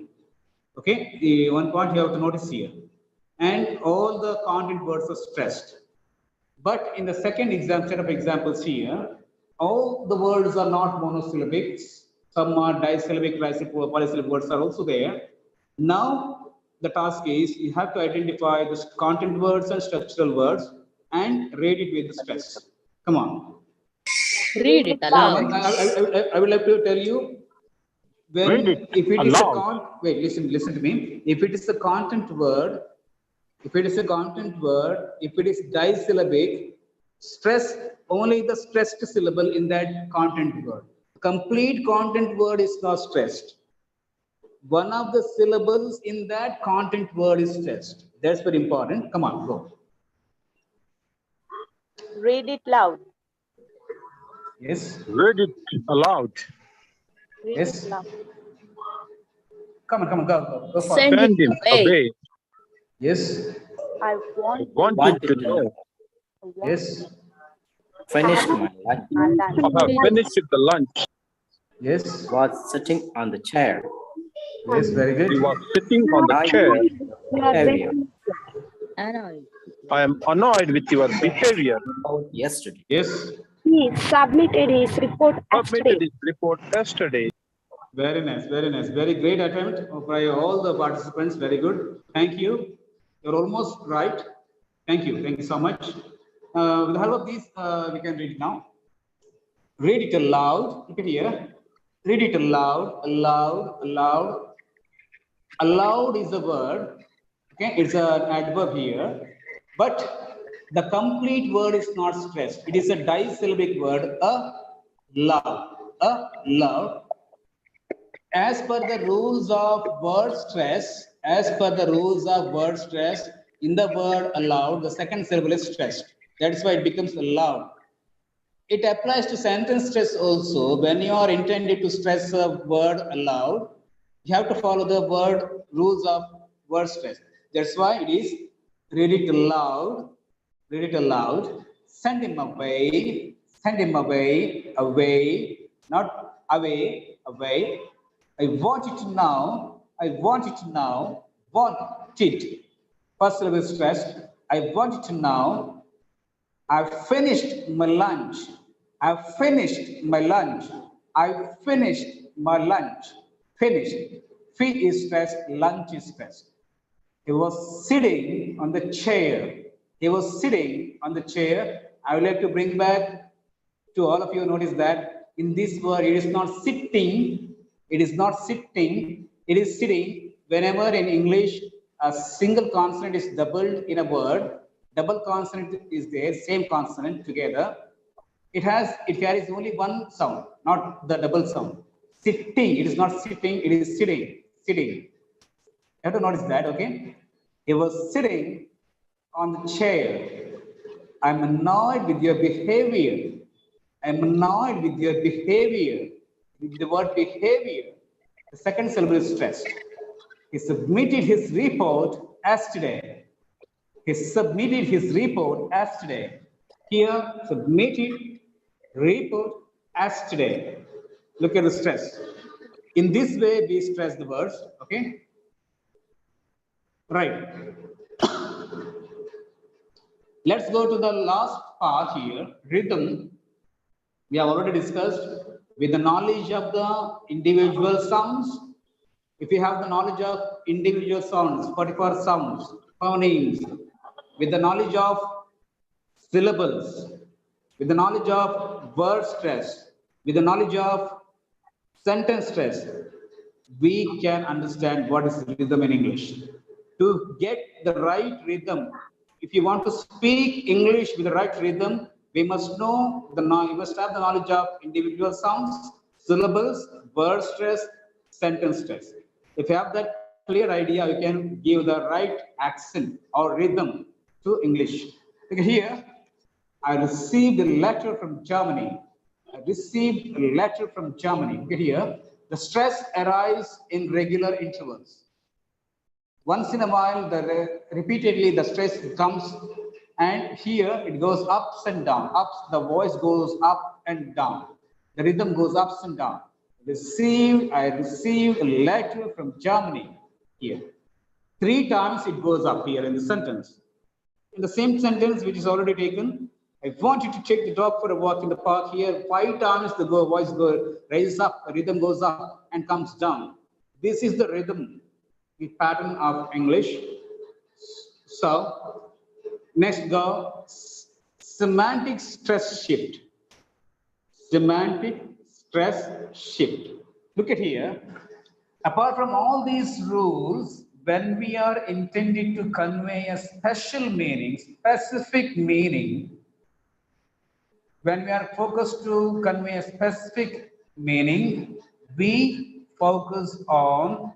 Okay, the one point you have to notice here. And all the content words are stressed. But in the second set of examples here, all the words are not monosyllabics. Some are disyllabic, trisyllabic, polysyllabic words are also there. Now, the task is you have to identify the content words and structural words and read it with the stress. Come on. Read it aloud. I would like to tell you, if it is listen to me. If it is a content word, if it is disyllabic, stress only the stressed syllable in that content word. Complete content word is not stressed. One of the syllables in that content word is stressed. That's very important. Come on, go. Read it loud. Yes. Read it aloud. Read Yes. it loud. Come on, go for it. Send him away. Yes. I I want want you to know. Yes. Finished my lunch. I have finished the lunch. Yes. Was sitting on the chair. Yes, very good. He was sitting on the chair. Behavior. Annoyed. I am annoyed with your behavior. Yesterday. Yes. He submitted his report Submitted yesterday. his report yesterday. Very nice, very nice. Very great attempt by all the participants. Very good. Thank you. You're almost right. Thank you. Thank you so much. With the help of these, we can read it now. Read it aloud. Look at here. Read it aloud, aloud, aloud. Aloud is a word. Okay, it's an adverb here. But the complete word is not stressed. It is a disyllabic word, loud, loud. As per the rules of word stress, in the word aloud, the second syllable is stressed. That's why it becomes loud. It applies to sentence stress also. When you are intended to stress a word aloud, you have to follow the rules of word stress. That's why it is read it aloud, send him away, not away. I want it now, want it. First syllable is stressed. I want it now. I've finished my lunch. Finished. Feet is stressed, lunch is stressed. He was sitting on the chair. I would like to bring back to all of you, notice that in this word, it is not sitting. It is sitting. Whenever in English, a single consonant is doubled in a word, double consonant is there, same consonant together. It carries only one sound, not the double sound. Sitting, it is not sitting, it is sitting. You have to notice that, okay? He was sitting on the chair. I'm annoyed with your behavior. With the word behavior, the second syllable is stressed. He submitted his report yesterday. He submitted his report yesterday. Here, submitted report yesterday. Look at the stress. In this way, we stress the words. Okay. Right. Let's go to the last part here. Rhythm. We have already discussed with the knowledge of the individual sounds. If you have the knowledge of individual sounds, particular sounds, phonemes, with the knowledge of syllables, with the knowledge of word stress, with the knowledge of sentence stress, we can understand what is rhythm in English. To get the right rhythm, if you want to speak English with the right rhythm, we must know you must have the knowledge of individual sounds, syllables, word stress, sentence stress. If you have that clear idea, you can give the right accent or rhythm to English. Look here, I received a letter from Germany. I received a letter from Germany. Look here, the stress arises in regular intervals. Once in a while, repeatedly the stress comes, and here it goes ups and down. Ups, the voice goes up and down. The rhythm goes ups and down. I received a letter from Germany here. 3 times it goes up here in the sentence. In the same sentence, which is already taken, I want you to take the dog for a walk in the park here. 5 times the voice raises up, the rhythm goes up and comes down. This is the rhythm, the pattern of English. So, next go, semantic stress shift. Semantic stress shift. Look at here. Apart from all these rules, when we are intended to convey a special meaning, specific meaning, when we are focused to convey a specific meaning, we focus on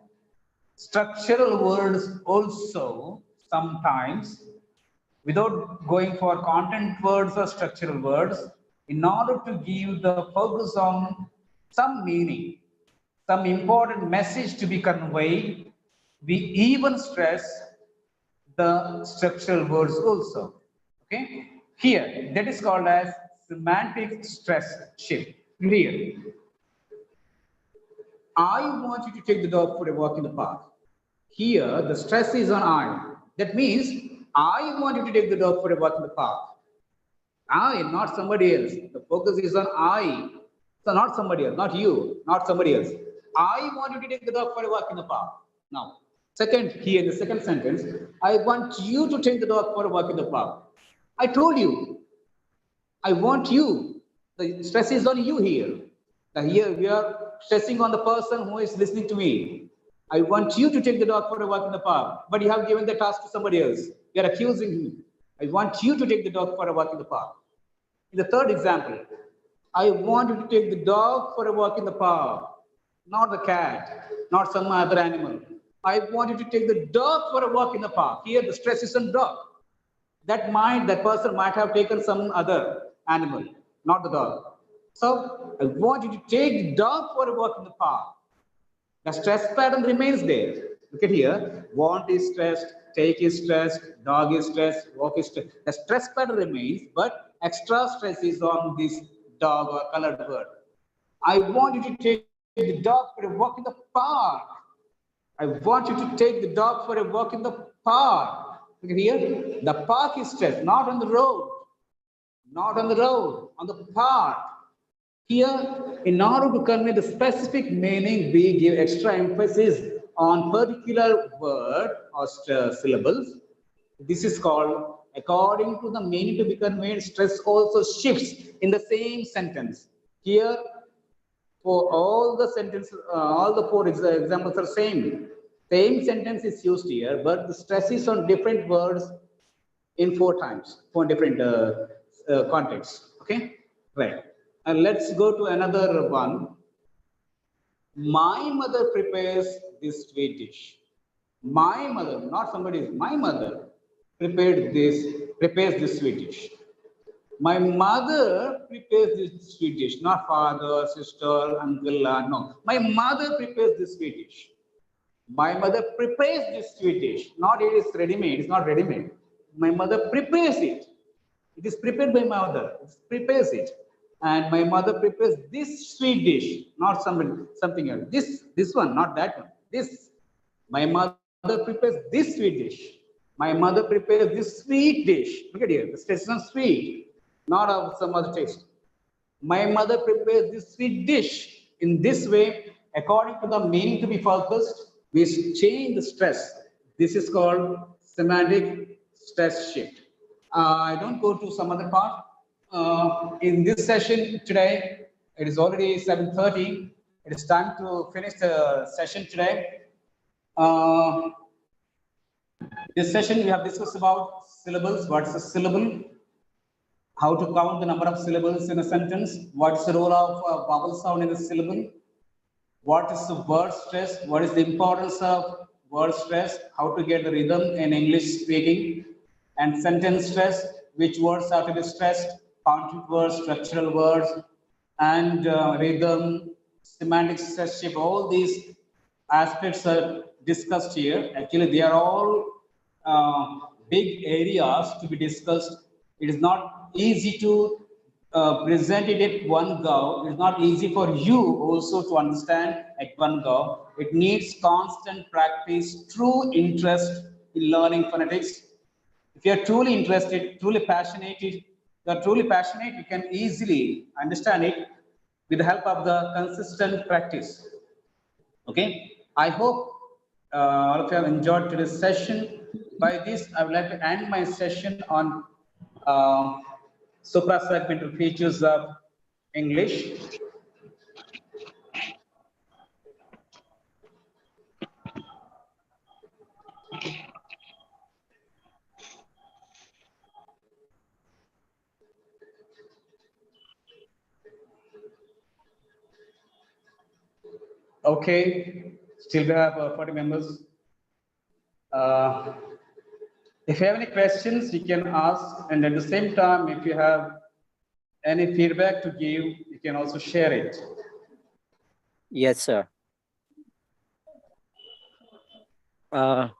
structural words also sometimes, without going for content words or structural words, in order to give the focus on some meaning, some important message to be conveyed, we even stress the structural words also. Okay, here that is called as semantic stress shift. Here, I want you to take the dog for a walk in the park. Here, the stress is on I. That means I want you to take the dog for a walk in the park. I, not somebody else. The focus is on I. So not somebody else, not you, not somebody else. I want you to take the dog for a walk in the park. Now, second, here in the second sentence, I want you to take the dog for a walk in the park. I told you, I want you. The stress is on you here. Now here we are stressing on the person who is listening to me. I want you to take the dog for a walk in the park, but you have given the task to somebody else. You are accusing him. I want you to take the dog for a walk in the park. In the third example, I want you to take the dog for a walk in the park, not the cat, not some other animal. I want you to take the dog for a walk in the park. Here the stress is on dog. That person might have taken some other animal, not the dog. So I want you to take the dog for a walk in the park. The stress pattern remains there. Look at here. Want is stressed, take is stressed, dog is stressed, walk is stressed. The stress pattern remains, but extra stress is on this dog or colored bird. I want you to take the dog for a walk in the park. I want you to take the dog for a walk in the park. Look at here. The park is stressed, not on the road. Not on the road, on the park. Here, in order to convey the specific meaning, we give extra emphasis on particular word or syllables. This is called, according to the meaning to be conveyed, stress also shifts in the same sentence. Here, for all the sentences, all the 4 examples are same. Same sentence is used here, but the stress is on different words in 4 times, 4 different contexts. Okay, right. And let's go to another one. My mother prepares this sweet dish. My mother, not somebody else, my mother prepares this sweet dish. My mother prepares this sweet dish, not father, sister, uncle, no. My mother prepares this sweet dish. My mother prepares this sweet dish. Not it is ready-made. It's not ready-made. My mother prepares it. It is prepared by my mother. It prepares it. And my mother prepares this sweet dish, not something else. This one, not that one. This. My mother prepares this sweet dish. My mother prepares this sweet dish. Look at here. The stress is on sweet, not of some other taste. My mother prepares this sweet dish. In this way, according to the meaning to be focused, we change the stress. This is called semantic stress shift. I don't go to some other part. In this session today, it is already 7:30. It is time to finish the session today. This session we have discussed about syllables. What's a syllable? How to count the number of syllables in a sentence? What's the role of vowel sound in a syllable? What is the word stress? What is the importance of word stress? How to get the rhythm in English speaking? And sentence stress, which words are to be stressed? Counting words, structural words, and rhythm, semantic stress shift. All these aspects are discussed here. Actually, they are all big areas to be discussed. It is not easy to present it at one go. It is not easy for you also to understand at one go. It needs constant practice, true interest in learning phonetics. If you are truly interested, truly passionate, you can easily understand it with the help of the consistent practice. Okay, I hope all of you have enjoyed today's session. By this, I would like to end my session on supra-segmental features of English. Okay, still we have 40 members. If you have any questions, you can ask, and at the same time, if you have any feedback to give, you can also share it. Yes, sir. Yes,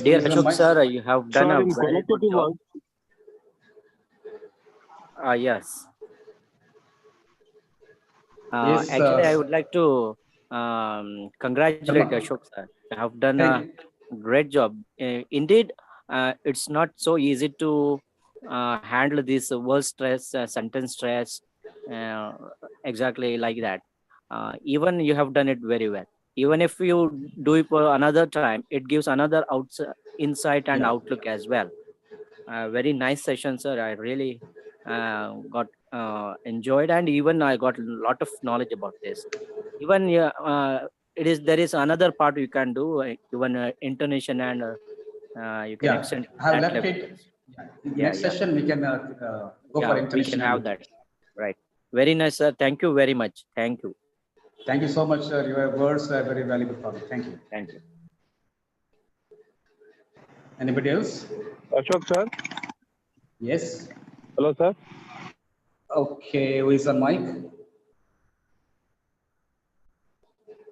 dear please, Ashok sir, you have done Sir, a in very good collocative job. Yes. Yes, Actually, I would like to congratulate Sharma. Ashok sir. You have done Thank a you. great job. Indeed, it's not so easy to handle this word stress, sentence stress, exactly like that. Even you have done it very well. Even if you do it for another time, it gives another insight and Yeah. outlook as well. Very nice session, sir. I really got enjoyed, and even I got a lot of knowledge about this. Even there is another part you can do, even intonation, and you can Yeah, extend I have that left level. it. In the Yeah, next yeah, session, we can go yeah. for We can intonation. have that. Right. Very nice, sir. Thank you very much. Thank you. Thank you so much, sir. Your words are very valuable for me. Thank you. Thank you. Anybody else? Ashok sir. Yes. Hello sir. Okay, who is on mic?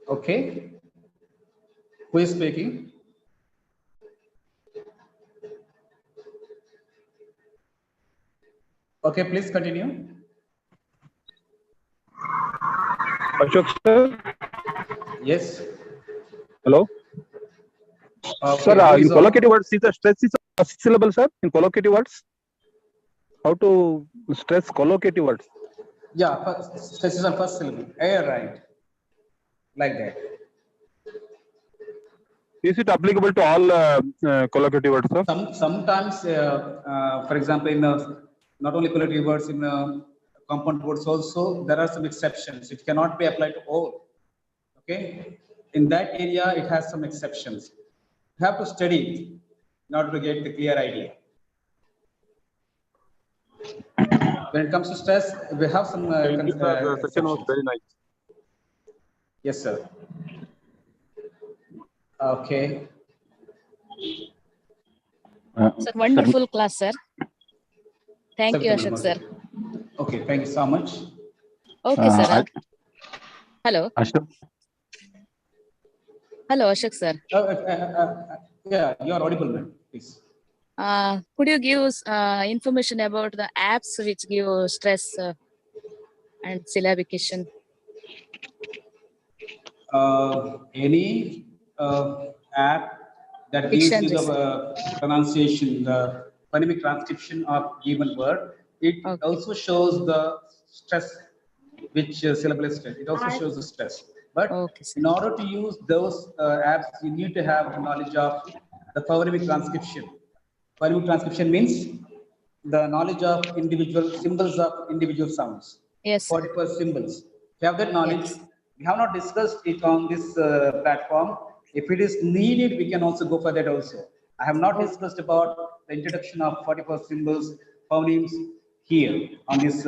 Okay. Who is speaking? Okay, please continue. Ashok sir. Yes. Hello. Okay, Sir, who in is on? collocative words, is the stress is a syllable, sir? In collocative words, how to stress collocative words? Yeah, stress is on first syllable. Right. Like that. Is it applicable to all collocative words, sir? Sometimes, for example, in not only collocative words, in compound words also, there are some exceptions. It cannot be applied to all. Okay, in that area, it has some exceptions. You have to study it in order to get the clear idea. When it comes to stress, we have some Thank you, sir. The session was very nice. Yes, sir. Okay. Sir, wonderful class, sir. Thank you, Ashok sir. Okay, thank you so much. Okay, sir. Hello. Ashok. Hello, Ashok sir. Yeah, you are audible, ma'am, please. Could you give information about the apps which give stress and syllabication? Any app that gives you the pronunciation, the phonemic transcription of given word, it also shows the stress which syllable is stress. It also shows the stress. But in order to use those apps, you need to have the knowledge of the phonemic transcription. Phonemic transcription means the knowledge of individual symbols of individual sounds. Yes. 40+ symbols. If you have that knowledge, we have not discussed it on this platform. If it is needed, we can also go for that also. I have not discussed about the introduction of 40+ symbols, phonemes here on this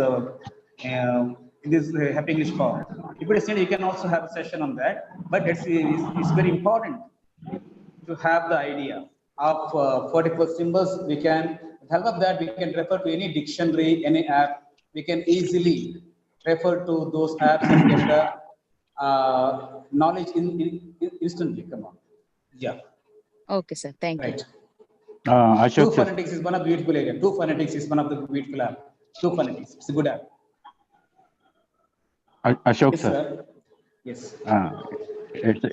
in this Happy English form. If it is needed, you can also have a session on that. But it's very important to have the idea of 40+ symbols. We can, with help of that, we can refer to any dictionary, any app. We can easily refer to those apps and get the knowledge instantly. Come on. Yeah. Okay, sir. Thank you. Ashok, Two Phonetics is one of the beautiful area. Two Phonetics is one of the beautiful app. Two Phonetics. It's a good app. Ashok, Yes, sir. Yes.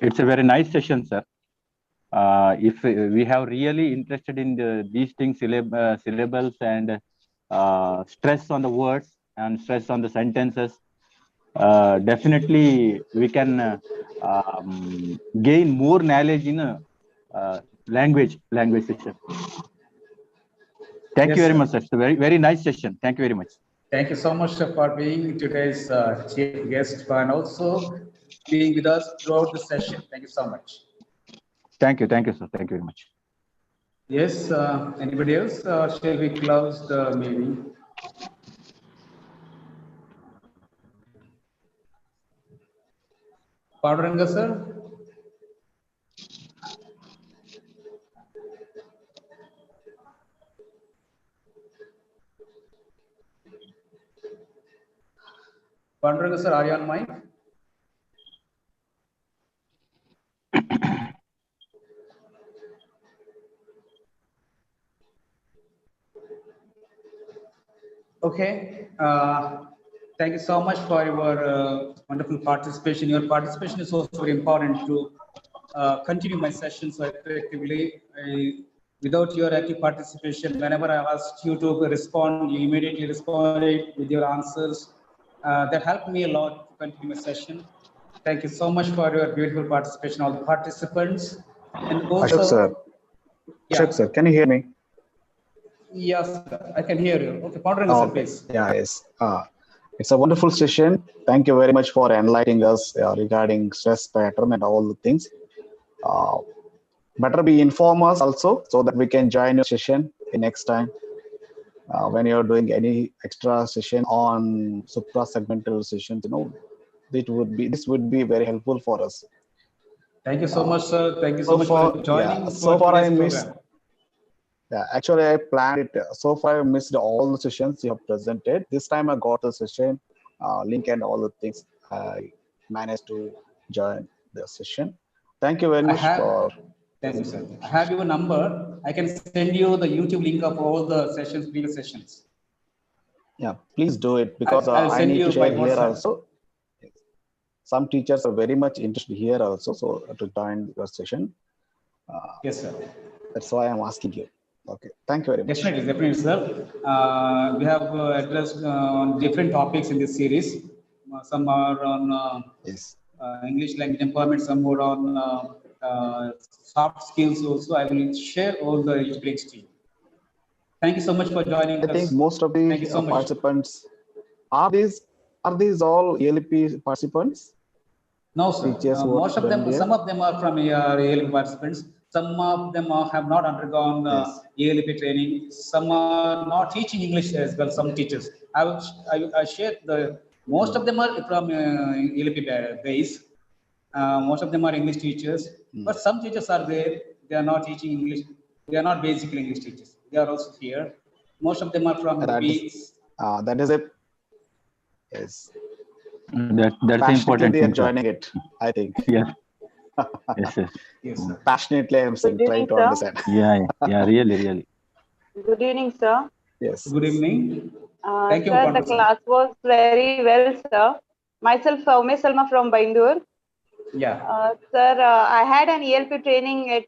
It's a very nice session, sir. If we have really interested in these things, syllables and stress on the words and stress on the sentences, definitely we can gain more knowledge in language session. Thank you very much, sir. It's a very nice session. Thank you very much. Thank you so much for being today's chief guest and also being with us throughout the session. Thank you so much. Thank you, sir. Thank you very much. Yes, anybody else? Shall we close the meeting? Paduranga, sir? Paduranga, sir, are you on mic? Okay. Thank you so much for your wonderful participation. Your participation is also very important to continue my sessions so effectively. Without your active participation, whenever I asked you to respond, you immediately responded with your answers. That helped me a lot to continue my session. Thank you so much for your beautiful participation, all the participants. And also, Ashok sir. Yeah. Ashok sir, can you hear me? Yes, sir. I can hear you. Okay, Paduranga, sir, please. Yeah, yes. It's a wonderful session. Thank you very much for enlightening us regarding stress pattern and all the things. Better be inform us also so that we can join your session the next time. When you're doing any extra session on supra segmental sessions, this would be very helpful for us. Thank you so much, sir. Thank you so much for joining. Yeah, so far I missed. Yeah, actually I planned it. So far I missed all the sessions you have presented. This time I got the session link and all the things. I managed to join the session. Thank you very much for. Thank you, sir. I have your number. I can send you the YouTube link of all the sessions, previous sessions. Yeah, please do it because I need to share here also. Some teachers are very much interested here also, so to join your session. Yes, sir. That's why I'm asking you. Okay, thank you very much. Definitely, sir. We have addressed on different topics in this series. Some are on English language empowerment, some more on soft skills also. I will share all the links to you. Thank you so much for joining us. I think most of the participants are these all ELP participants? No, sir. Most of them, some of them are from ELP participants. Some of them have not undergone ELP training. Some are not teaching English as well. Some teachers. I shared the most of them are from ELP base. Most of them are English teachers, but some teachers are there. They are not teaching English. They are not basic English teachers. They are also here. Most of them are from that is it. Yes. That's important they are thing, joining it, I think. Yes. Yes, yes. Yes, sir. Passionately, I'm saying, Good try evening, to sir. understand. Yeah, really. Good evening, sir. Yes. Good evening. Thank you, Sir, the Pandit sir. class was very well, sir. Myself, Umesh Salma from Baindur. Yeah. Sir, I had an ELP training at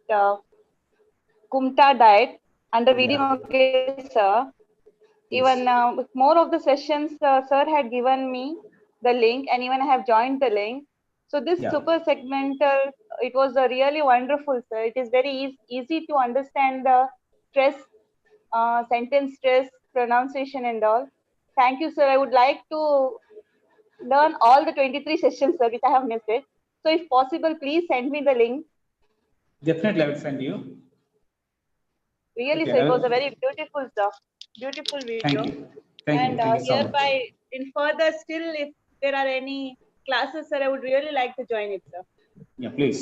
Kumta Diet under VD Yeah. Mukesh, sir. Yes. Even with more of the sessions, sir had given me the link, and even I have joined the link. So this Yeah. super segmental, it was really wonderful, sir. It is very easy to understand the stress, sentence stress, pronunciation and all. Thank you, sir. I would like to learn all the 23 sessions, sir, which I have missed it. So if possible, please send me the link. Definitely, I will send you. Really, Okay. sir, it was a very beautiful, sir. Beautiful video. Thank you. Thank you. And Thank you so much. hereby, in further still, if there are any classes, sir, I would really like to join it, sir. Yeah, please.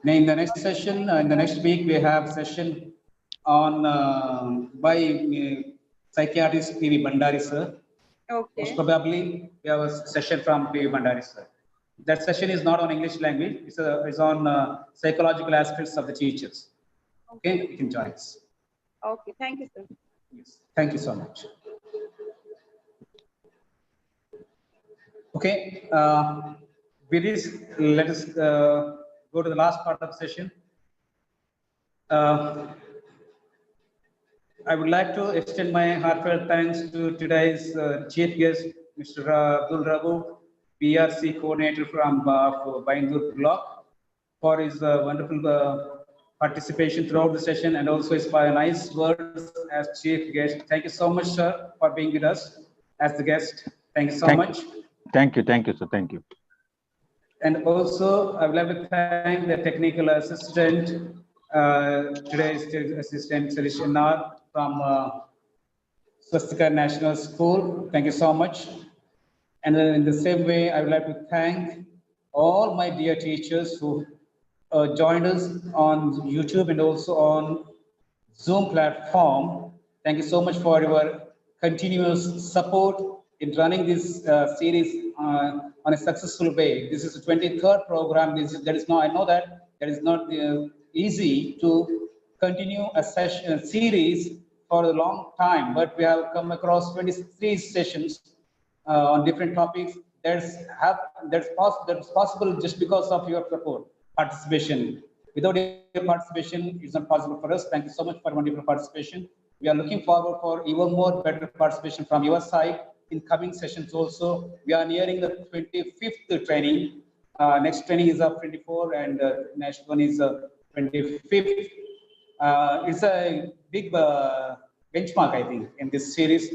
Now, in the next session, in the next week, we have session on by psychiatrist P.V. Bandari, sir. Most Okay. probably, we have a session from P.V. Bandari, sir. That session is not on English language. It's on psychological aspects of the teachers. Okay, you can join us. Okay. Thank you, sir. Yes. Thank you so much. Okay, let us go to the last part of the session. I would like to extend my heartfelt thanks to today's chief guest, Mr. Abdul Rabu, PRC coordinator from Baindur block, for his wonderful participation throughout the session, and also his nice words as chief guest. Thank you so much, sir, for being with us as the guest. Thank you so much. Thank you, sir. Thank you. And also, I would like to thank the technical assistant, today's assistant, Salisha Nar from Swastika National School. Thank you so much. And in the same way, I would like to thank all my dear teachers who joined us on YouTube and also on Zoom platform. Thank you so much for your continuous support in running this series on a successful way. This is the 23rd program. I know that is not easy to continue a series for a long time, but we have come across 23 sessions on different topics. That's possible just because of your support, participation. Without your participation, it's not possible for us. Thank you so much for wonderful participation. We are looking forward for even more better participation from your side in coming sessions also. We are nearing the 25th training. Next training is of 24 and next one is 25th. It's a big benchmark, I think, in this series.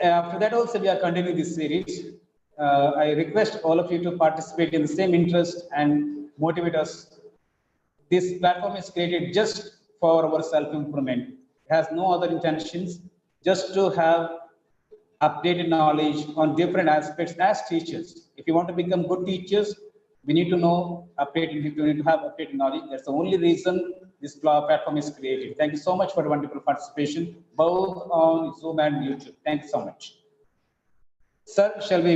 After that also, we are continuing this series. I request all of you to participate in the same interest and motivate us. This platform is created just for our self-improvement. It has no other intentions, just to have updated knowledge on different aspects as teachers. If you want to become good teachers, we need to know updated, we need to have updated knowledge. That's the only reason this platform is created. Thank you so much for wonderful participation, both on Zoom and YouTube. Thank you so much. Sir, shall we